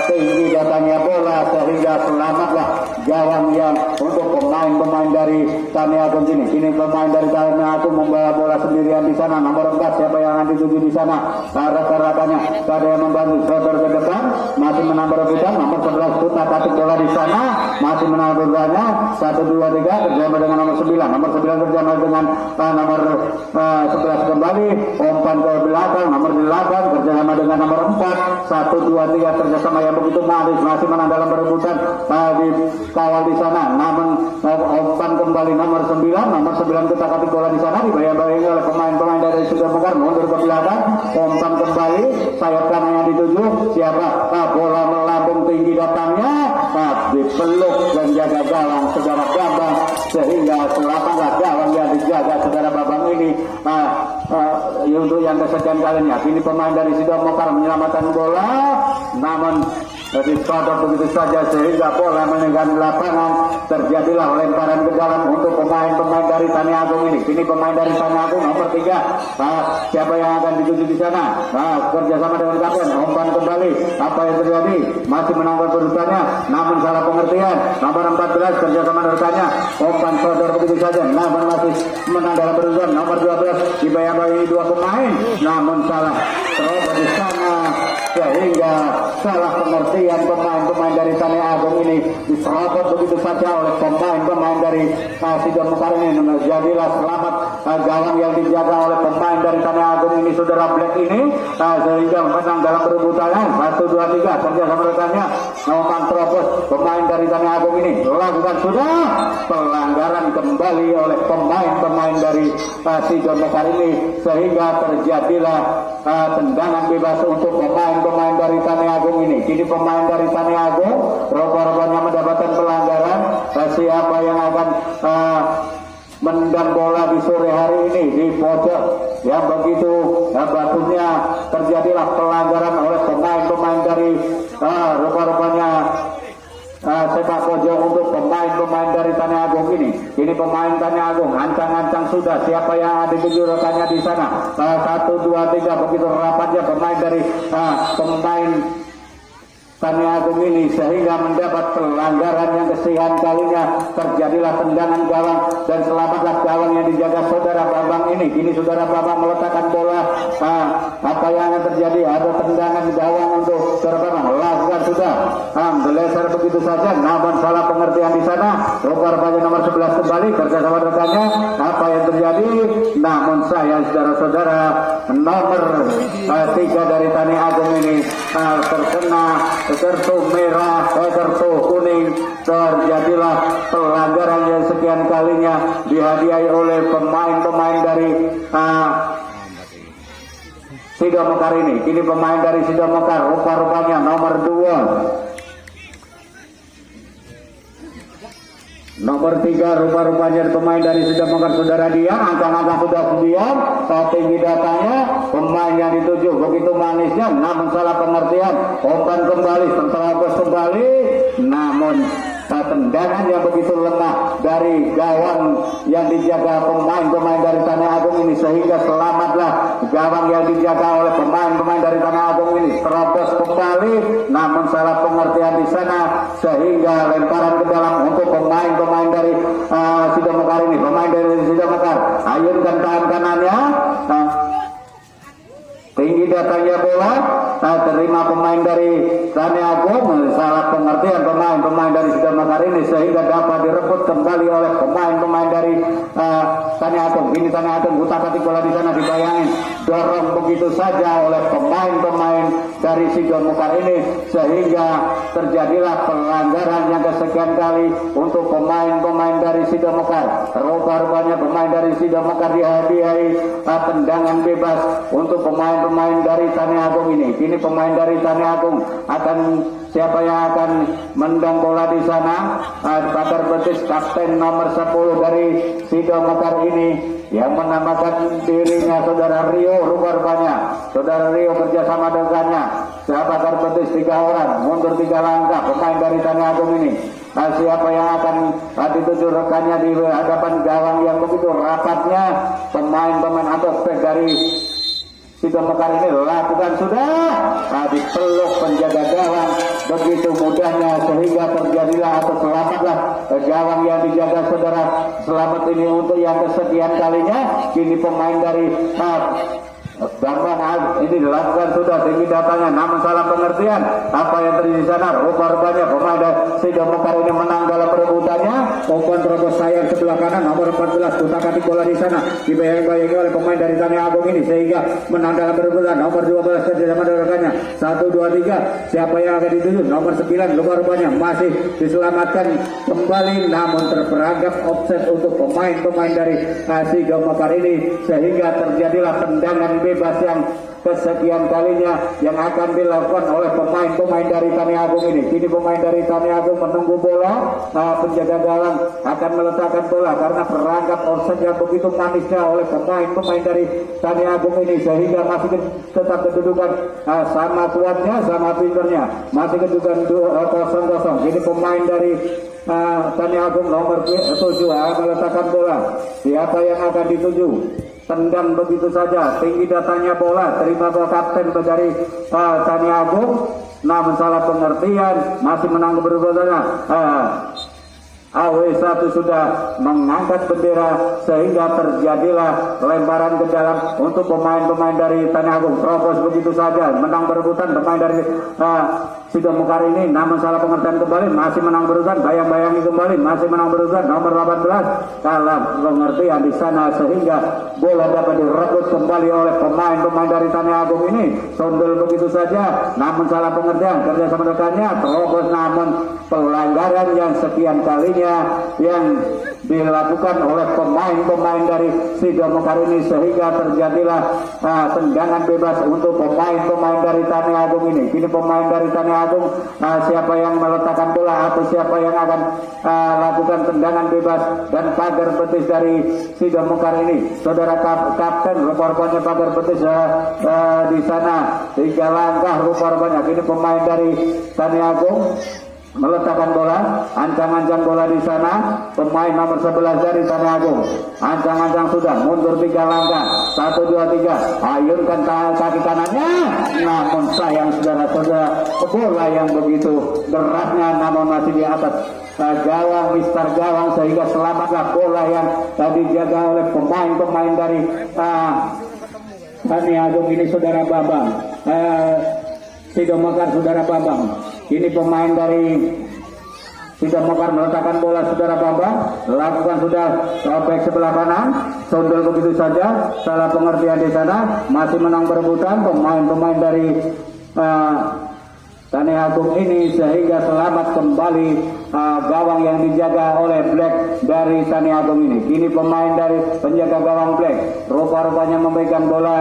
tinggi datanya bola sehingga selamatlah gawang yang untuk pemain dari Tani Agung ini. Kini pemain dari Tani Agung membawa bola sendirian di sana, nomor 4 siapa yang akan dituju di sana? Rekan-rekannya ada yang membantu sodor ke depan, masih menang perebutan, nomor 11 kutak-katik bola di sana, masih menang perebutannya 1, 2, 3 kerjasama dengan nomor 9 kerjasama dengan nomor 11 kembali, umpan ke belakang nomor 8 kerjasama dengan nomor 4, 1, 2, 3 kerjasama yang begitu manis, masih menang dalam perebutan, dikawal di sana, namun umpan kembali nomor 9 kutak-katik bola di sana, dibayang-bayangi oleh pemain dari Sido Mekar, mundur ke belakang, umpan kembali, sayap kanan yang dituju, siapa? Bola melambung tinggi datangnya, dipeluk dan jaga gawang saudara Bambang sehingga selamatlah gawang yang dijaga saudara Bambang ini. Untuk yang kesekian kalinya, kini pemain dari Sido Mekar menyelamatkan bola, namun disodok begitu saja sehingga bola meninggalkan lapangan. Terjadilah lemparan ke dalam untuk pemain dari Tani Agung ini. Kini pemain dari Tani Agung nomor 3. Siapa yang akan dituju di sana? Kerjasama dengan kapten, umpan kembali. Apa yang terjadi? Masih menanggung perusahaannya, namun salah pengertian. Nomor 14 kerjasama rekannya, umpan sodor begitu saja, namun masih menang dalam perusahaan. Nomor 12 dibayang-bayangi 2 pemain, namun salah terobos di sana sehingga salah pengertian pemain dari Tani Agung ini diserobot begitu saja oleh pemain-pemain dari Sido Mekar ini. Jadilah selamat gawang yang dijaga oleh pemain dari Tani Agung ini, saudara Black ini, sehingga menang dalam perebutannya 1-2-3 kerjasama rekannya Noman terobos pemain dari Tani Agung ini lakukan sudah pelanggaran kembali oleh pemain-pemain dari Sido Mekar ini, sehingga terjadilah tendangan bebas untuk pemain-pemain dari Tani Agung ini. Kini pemain dari Tani Agung rupa-rupanya mendapatkan pelanggaran. Siapa yang akan mendang bola di sore hari ini di pojok yang begitu batusnya, terjadilah pelanggaran oleh pemain-pemain dari rupa-rupanya sepak pojok untuk pemain-pemain dari Tani Agung ini. Ini pemain Tani Agung ancang-ancang sudah siapa yang ada di rekannya di sana. 1, 2, 3 begitu rapatnya pemain dari pemain Tani Agung ini, sehingga mendapat pelanggaran yang kesekian kalinya. Terjadilah tendangan gawang dan selamatlah gawang yang dijaga saudara Babang ini. Kini saudara Babang meletakkan bola. Apa yang akan terjadi? Ada tendangan gawang untuk saudara Babang. Lakukan sudah. Beleser begitu saja. Namun salah pengertian di sana. Rupa-rupanya nomor 11 kembali kerjasama rekannya. Apa yang terjadi? Namun saya saudara-saudara nomor 3 dari Tani Agung ini terkena kartu merah, kartu kuning. Terjadilah pelanggaran yang sekian kalinya dihadiahi oleh pemain-pemain dari Sido Mekar ini. Kini pemain dari Sido Mekar rupa-rupanya nomor 2. Nomor 3 rupa-rupanya pemain dari Sido Mekar saudara Dian. Angka-angka sudah Dian, tinggi datanya pemain yang dituju begitu manisnya, namun salah pengertian. Umpan kembali, terobos kembali, namun tendangan yang begitu lemah dari gawang yang dijaga pemain-pemain dari Tani Agung ini, sehingga selamatlah gawang yang dijaga oleh pemain-pemain dari Tani Agung ini. Terobos kembali, namun salah pengertian di sana, sehingga lemparan ke dalam untuk pemain-pemain dari Sido Mekar ini. Pemain dari Sido Mekar ayunkan tangan kanannya, tinggi datangnya bola, terima pemain dari Tani Agung. Salah pengertian pemain-pemain dari Sido Mekar ini, sehingga dapat direbut kembali oleh pemain-pemain dari Tani Agung. Ini Tani Agung utak-atik bola di sana, dibayangin dorong begitu saja oleh pemain-pemain dari Sido Mekar ini, sehingga terjadilah pelanggaran yang kesekian kali untuk pemain-pemain dari Sido Mekar. Rupa-rupanya pemain dari Sido Mekar dihadiahi tendangan bebas untuk pemain-pemain dari Tani Agung ini. Kini pemain dari Tani Agung akan siapa yang akan mendang bola di sana? Pagar betis kapten nomor 10 dari Sido Mekar ini yang menamakan dirinya saudara Rio. Rupa-rupanya saudara Rio kerjasama dengannya Pagar betis 3 orang, mundur 3 langkah pemain dari Tani Agung ini. Siapa yang akan dituju rekannya di hadapan gawang yang begitu rapatnya? Pemain-pemain atau back dari Sido Mekar ini lakukan sudah dipeluk penjaga gawang begitu mudahnya, sehingga terjadilah atau selamatlah gawang yang dijaga saudara selamat ini untuk yang kesekian kalinya. Kini pemain dari Bambang ini dilakukan sudah tinggi datanya, namun salah pengertian. Apa yang terjadi di sana? Rupa-rupanya pemain dari Sido Mekar ini menang dalam perebutannya. Umpan terobos sayap sebelah kanan nomor 14 utak-atik bola di sana, dibayang-bayangi oleh pemain dari Tani Agung ini, sehingga menang dalam perebutan. Nomor 12 kerjasama rekannya 1, 2, 3 siapa yang akan dituju? Nomor 9 rupa-rupanya masih diselamatkan kembali, namun terperangkap offset untuk pemain-pemain dari Sido Mekar ini, sehingga terjadilah tendangan bebas yang kesekian kalinya yang akan dilakukan oleh pemain-pemain dari Tani Agung ini. Kini pemain dari Tani Agung menunggu bola, penjaga gawang akan meletakkan bola karena perangkap offset yang begitu manisnya oleh pemain-pemain dari Tani Agung ini, sehingga masih tetap kedudukan sama kuatnya, sama pinternya, masih kedudukan 0-0. Ini pemain dari Tani Agung nomor 7 akan meletakkan bola. Siapa yang akan dituju? Tendang begitu saja, tinggi datangnya bola, terima bola kapten dari Tani Agung, namun salah pengertian, masih menang keberbosannya. AW1 sudah mengangkat bendera sehingga terjadilah lemparan ke dalam untuk pemain-pemain dari Tani Agung. Terobos begitu saja, menang berebutan pemain dari Sido Mekar ini, namun salah pengertian kembali, masih menang berebutan, bayang-bayangi kembali, masih menang berebutan, nomor 18 salah pengertian di sana sehingga bola dapat direbut kembali oleh pemain-pemain dari Tani Agung ini. Sondel begitu saja, namun salah pengertian, kerjasama rekannya terobos, namun pelanggaran yang sekian kalinya yang dilakukan oleh pemain-pemain dari Sido Mekar ini sehingga terjadilah tendangan bebas untuk pemain-pemain dari Tani Agung ini. Kini pemain dari Tani Agung, siapa yang meletakkan bola atau siapa yang akan lakukan tendangan bebas dan pagar betis dari Sido Mekar ini. Saudara kapten, rupa-rupanya pagar betis di sana 3 langkah rupa-rupanya. Kini pemain dari Tani Agung meletakkan bola, ancang-ancang bola di sana, pemain nomor 11 dari Tani Agung, ancang-ancang sudah mundur 3 langkah, 1, 2, 3, ayunkan kaki kanannya, namun sayang saudara-saudara, bola yang begitu beratnya namun masih di atas gawang, mister gawang, sehingga selamatlah bola yang tadi dijaga oleh pemain-pemain dari Tani Agung ini, saudara Bambang. Sido Mekar, saudara Bambang. Ini pemain dari Sido Mekar meletakkan bola, saudara Bambang, lakukan sudah back sebelah kanan, sondel begitu saja, salah pengertian di sana, masih menang berebutan pemain-pemain dari Tani Agung ini sehingga selamat kembali gawang yang dijaga oleh Black dari Tani Agung ini. Kini pemain dari penjaga gawang Black rupa-rupanya memegang bola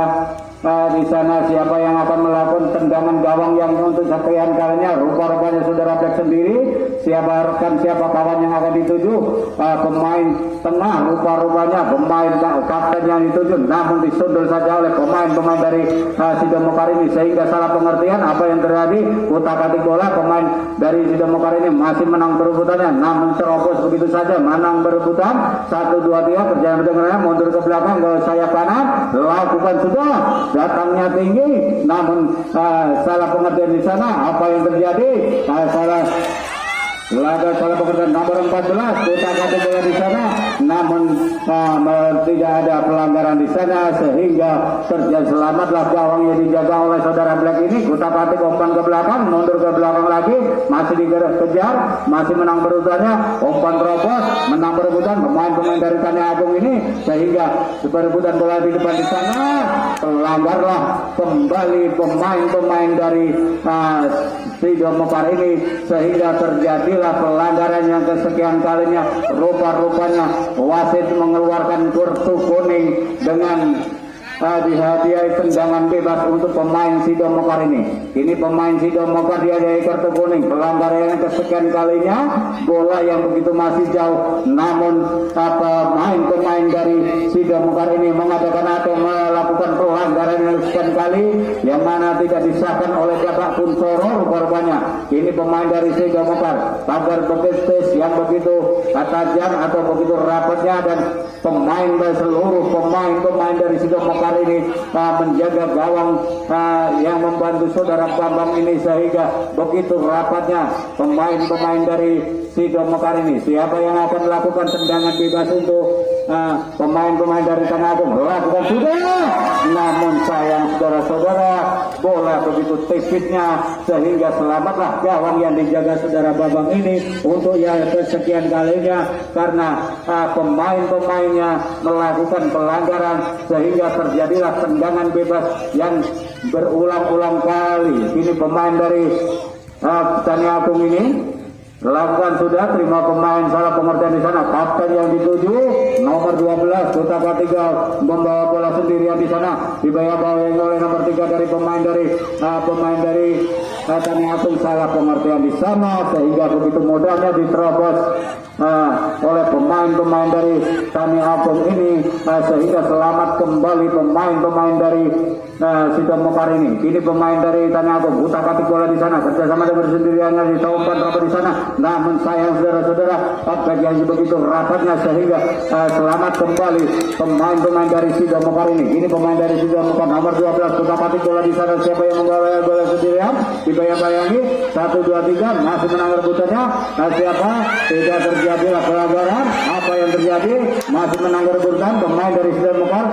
di sana, siapa yang akan melakukan tendangan gawang yang untuk sekian kalinya, rupa-rupanya saudara Black sendiri. Siapa rekan, siapa kawan yang akan dituju, pemain tengah rupa-rupanya pemain kapten yang dituju, namun disundul saja oleh pemain-pemain dari Sido Mekar ini sehingga salah pengertian apa yang terjadi. Utak-atik bola, pemain dari Sido Mekar ini masih menang berebutannya, namun terobos begitu saja, menang berebutan 1, 2, 3, kerjaan berdengarnya mundur ke belakang ke sayap kanan, lakukan sudah, datangnya tinggi, namun salah pengertian di sana. Apa yang terjadi? Salah pengertian nomor 14, utak-atik bola di sana, namun tidak ada pelanggaran di sana sehingga terjadi selamatlah gawang yang dijaga oleh saudara Black ini. Utak-atik umpan ke belakang, mundur ke belakang lagi, masih dikejar, masih menang berebutannya, umpan terobos, menang berebutan pemain-pemain dari Tani Agung ini sehingga berebutan bola di depan di sana, pelanggarlah kembali pemain-pemain dari Sido Mekar ini sehingga terjadilah pelanggaran yang kesekian kalinya. Rupa-rupanya wasit mengeluarkan kartu kuning dengan dihadiahi tendangan bebas untuk pemain Sido Mekar ini. Ini pemain Sido Mekar dihadiahi kartu kuning, pelanggaran yang kesekian kalinya, bola yang begitu masih jauh, namun pemain dari Sido Mekar ini mengadakan atau melakukan pelanggaran yang kesekian kali yang mana tidak disahkan oleh Bapak Kunsoro rupanya. Ini pemain dari Sido Mekar, pagar betis yang begitu tajam atau begitu rapatnya, dan seluruh pemain dari Sido Mekar ini menjaga gawang yang membantu saudara Bambang ini sehingga begitu rapatnya pemain-pemain dari Sido Mekar ini. Siapa yang akan melakukan tendangan bebas untuk pemain-pemain dari Tani Agung? Lakukan sudah, namun sayang saudara-saudara, bola begitu tipsnya sehingga selamatlah gawang yang dijaga saudara Bambang ini untuk yang kesekian kalinya karena pemain-pemainnya melakukan pelanggaran sehingga terjadilah tendangan bebas yang berulang-ulang kali. Ini pemain dari Tani Agung ini lakukan sudah, terima pemain salah pengertian di sana, kapten yang dituju nomor 12 Kota Tiga membawa bola sendirian di sana, dibawa-bawa oleh nomor 3 dari pemain dari Tani Agung, salah pengertian di sana sehingga begitu mudahnya diterobos oleh pemain-pemain dari Tani Agung ini sehingga selamat kembali pemain-pemain dari Sido Mekar ini. Kini pemain dari Tanah Agung utak atik bola di sana kerjasama dengan bersendiriannya di umpan rapat di sana. Namun sayang saudara-saudara bagian begitu rapatnya sehingga selamat kembali pemain-pemain dari Sido Mekar ini. Ini pemain dari Sido Mekar nomor 12 utak atik bola di sana. Siapa yang membawa bola sendirian? Dibayang-bayangi 1 2 3 masih menang rebutannya. Siapa? Tidak terjadilah pelanggaran. Apa yang terjadi? Masih menang rebutan pemain dari Sido Mekar.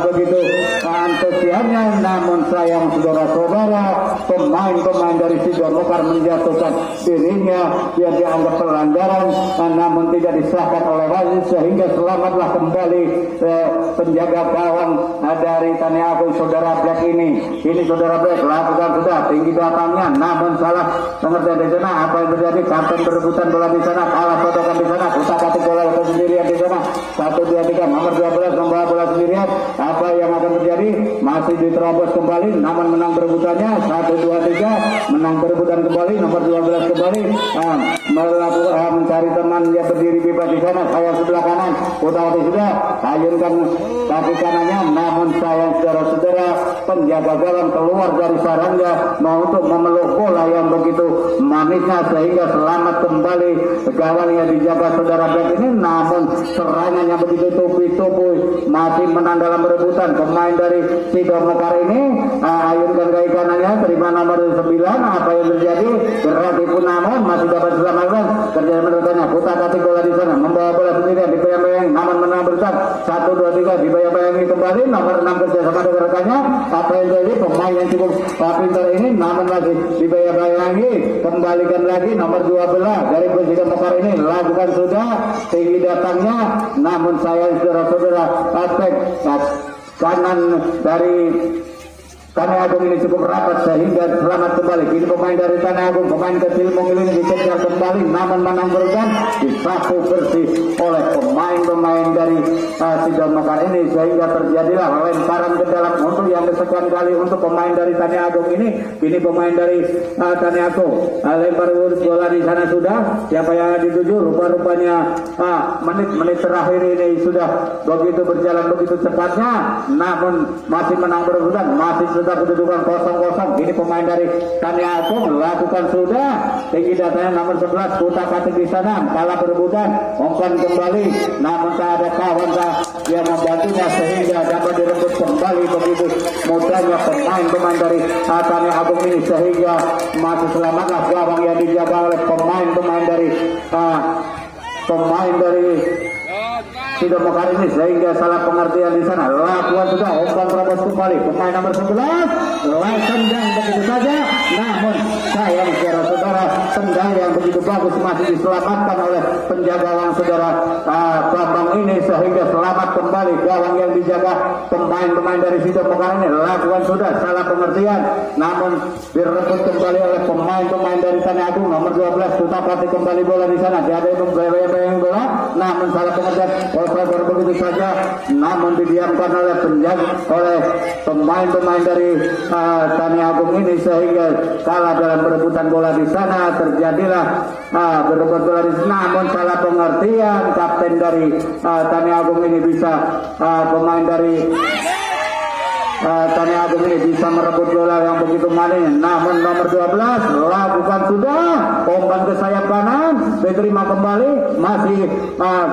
Begitu antusiasnya, namun sayang saudara-saudara pemain-pemain dari Sido Mekar menjatuhkan dirinya. Dia dianggap pelanggaran, namun tidak disahkan oleh wasit sehingga selamatlah kembali penjaga gawang dari Tanah Agung saudara Black ini. Ini saudara Black lakukan sudah tinggi datangnya, namun salah pengertian di sana. Apa yang terjadi? Kapten berebutan bola di sana, kalah sodokan di sana, utak-atik bola sendirian di sana. 1 2 3 nomor 12 membawa bola sendirian. Apa yang akan terjadi? Masih diterobos kembali, namun menang berebutannya 1 2 3 menang berebutan kembali nomor 12 kembali melakukan mencari teman yang berdiri bebas di sana. Sayang sebelah kanan utak-atik sudah ayunkan kaki kanannya, namun sayang saudara-saudara penjaga gawang keluar dari sarangnya mau untuk memeluk bola yang begitu manisnya sehingga selamat kembali gawang yang dijaga saudara Black ini. Namun serangannya begitu tupi-tupi masih menang dalam berebutan pemain dari Sido Mekar ini. Ayunkan kaki kanannya terima nomor 9. Apa yang terjadi? Berarti pun namun masih dapat diselamatkan kerja menerkanya utak-atik bola di sana membawa bola sendirian dibayang-bayang, namun menang berusaha 1 2 3 dibayang-bayangi kembali nomor 6 kerja sama dengan rekannya. Apa yang terjadi? Pemain yang cukup pintar ini namun masih dibayang-bayangi, kembalikan lagi nomor 12 dari Sido Mekar ini lakukan sudah tinggi datangnya, namun saya saudara-saudara aspek kanan dari Tanah Agung ini cukup rapat sehingga selamat kembali. Kini pemain dari Tanah Agung, pemain kecil Mungil ini dikejar kembali, namun menang berurutan disapu bersih oleh pemain-pemain dari Sido Mekar ini sehingga terjadilah lemparan ke dalam untuk yang kesekian kali untuk pemain dari Tanah Agung ini. Kini pemain dari Tanah Agung lempar bola di sana sudah. Siapa yang dituju? Rupa-rupanya menit-menit terakhir ini sudah begitu berjalan begitu cepatnya, namun masih menang berurutan, masih kedudukan 0-0. Ini pemain dari Tanah Agung lakukan sudah tinggi datanya nomor 11 utak-atik di sana kalah berebutan umpan kembali, namun tak ada kawan yang membantunya sehingga dapat direbut kembali begitu mudahnya pemain-pemain dari Tanah Agung ini sehingga masih selamatlah gawang yang dijaga oleh pemain-pemain dari Sido Mekar ini sehingga salah pengertian di sana. Lakukan sudah umpan terobos kembali pemain nomor 11 tendang begitu saja, namun sayang saudara-saudara tendang yang begitu bagus masih diselamatkan oleh penjaga gawang saudara Bambang ini sehingga selamat kembali gawang yang dijaga pemain-pemain dari Sido Mekar ini. Lakukan sudah salah pengertian, namun direbut kembali oleh pemain-pemain dari Tanah Agung nomor 12 utak-atik kembali bola di sana. Dia ada yang bola, namun salah pengertian begitu saja, namun didiamkan oleh pemain-pemain dari Tanah Agung ini sehingga kalah dalam perebutan bola di sana. Terjadilah berebut bola di sana, namun salah pengertian kapten dari Tanah Agung ini bisa pemain dari Tanah Agung ini bisa merebut bola yang begitu manis, namun nomor 12 lakukan sudah umpan ke sayap kanan diterima kembali, masih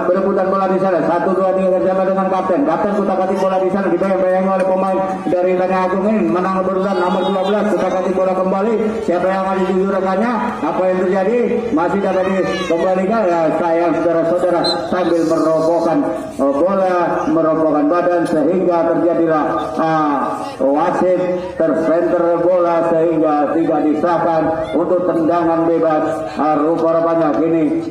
berebutan bola di sana 1 2 3 bersama dengan kapten utak-atik bola di sana dibayang-bayangi oleh pemain dari Tanah Agung ini menang berurutan nomor 12 utak-atik bola kembali. Siapa yang ada di rekannya? Apa yang terjadi? Masih dapat dikembalikan. Sayang saudara-saudara sambil merobohkan bola, merobohkan badan sehingga terjadilah wasit tercenter bola sehingga tidak disahkan untuk tendangan bebas. Rupa-rupanya kini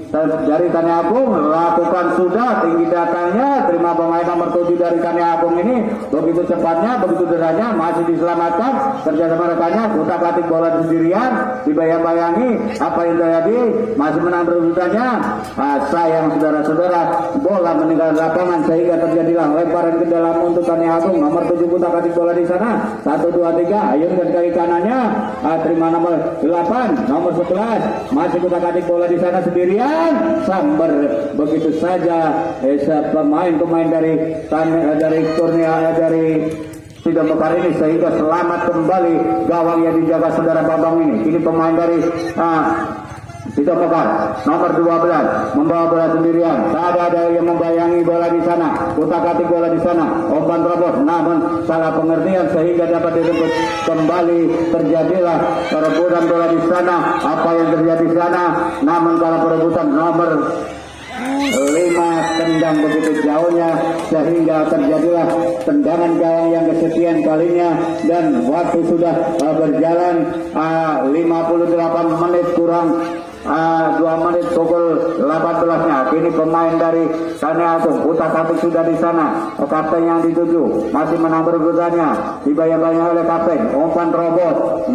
dari Tanah Agung lakukan sudah tinggi datangnya, terima pemain nomor 7 dari Tanah Agung ini begitu cepatnya, begitu derajanya masih diselamatkan kerjasama rekannya utak-atik bola sendirian dibayang-bayangi. Apa yang terjadi? Masih menang berurutannya. Sayang saudara-saudara bola meninggalkan lapangan sehingga terjadilah lemparan ke dalam untuk Tanah Agung nomor 7 utak-atik bola di sana 1 2 3 ayunkan kaki kanannya terima nomor 8 nomor 11 masih utak-atik bola di sana sendirian sambar begitu saja pemain-pemain dari Kurnia dari Sidomekar ini sehingga selamat kembali gawang yang dijaga saudara Bambang ini. Ini pemain dari Sidomekar nomor 12 membawa bola sendirian. Tak ada yang membayangi bola di sana. Utak-atik bola di sana. Umpan terobos, namun salah pengertian sehingga dapat direbut kembali. Terjadilah perebutan bola di sana. Apa yang terjadi di sana? Namun kalau perebutan nomor 5 tendang begitu jauhnya sehingga terjadilah tendangan gawang yang kesekian kalinya, dan waktu sudah berjalan 58 menit kurang 2 menit pukul 18-nya. Kini pemain dari Tani Agung utak-atik sudah di sana. Kapten yang dituju masih menang perebutannya, dibayang-bayang oleh kapten. Umpan terobos,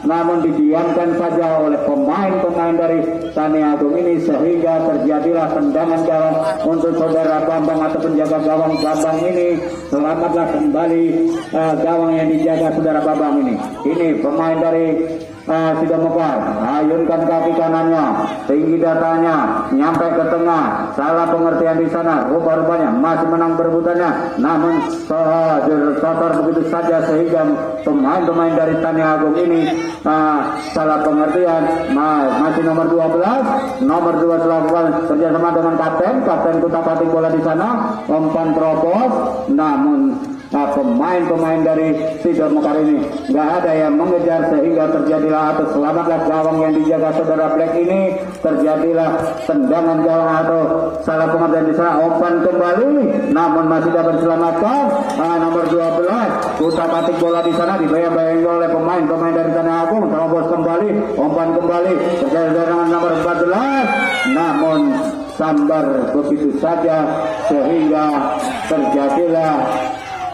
namun didiamkan saja oleh pemain-pemain dari Tani Agung ini sehingga terjadilah tendangan gawang untuk saudara Bambang atau penjaga gawang Bambang ini. Selamatlah kembali gawang yang dijaga saudara Bambang ini. Ini pemain dari Sidomekar ayunkan kaki kanannya, tinggi datanya, nyampe ke tengah. Salah pengertian di sana. Rupa-rupanya masih menang perebutannya, namun tersotor begitu saja sehingga pemain-pemain dari Tani Agung ini salah pengertian. Masih nomor 12 lakukan kerjasama dengan kapten utak-atik bola di sana. Umpan terobos, namun pemain-pemain dari Sidomekar ini nggak ada yang mengejar sehingga terjadilah atau selamatlah gawang yang dijaga saudara Black ini. Terjadilah tendangan gawang atau salah pengertian di sana. Umpan kembali, namun masih dapat diselamatkan. Nomor 12 utak-atik bola di sana, dibayang-bayangi oleh pemain dari Tanah Agung. Terobos kembali, umpan kembali, terjadi dengan nomor 14, namun sambar begitu saja sehingga terjadilah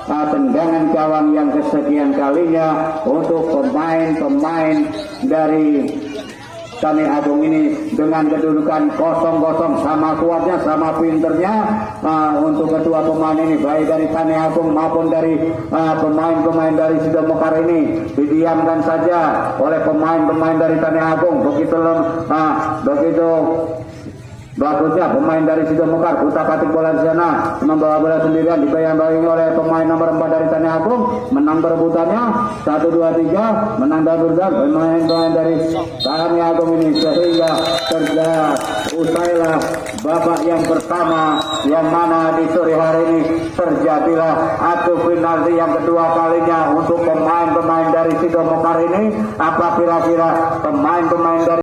tendangan gawang yang kesekian kalinya untuk pemain-pemain dari Tani Agung ini dengan kedudukan 0-0. Sama kuatnya, sama pinternya untuk kedua pemain ini, baik dari Tani Agung maupun dari pemain-pemain dari Sidomekar ini. Didiamkan saja oleh pemain-pemain dari Tani Agung. Begitu bagusnya pemain dari Sidomekar utak-atik bola di sana, membawa bola sendirian, dibayang-bayangi oleh pemain nomor 4 dari Tani Agung. Menang perebutannya 1-2-3, menang perebutan pemain dari Tani Agung ini sehingga usailah babak yang pertama, yang mana di sore hari ini terjadilah adu penalti yang kedua kalinya untuk pemain-pemain dari Sidomekar ini. Apa kira-kira pemain-pemain dari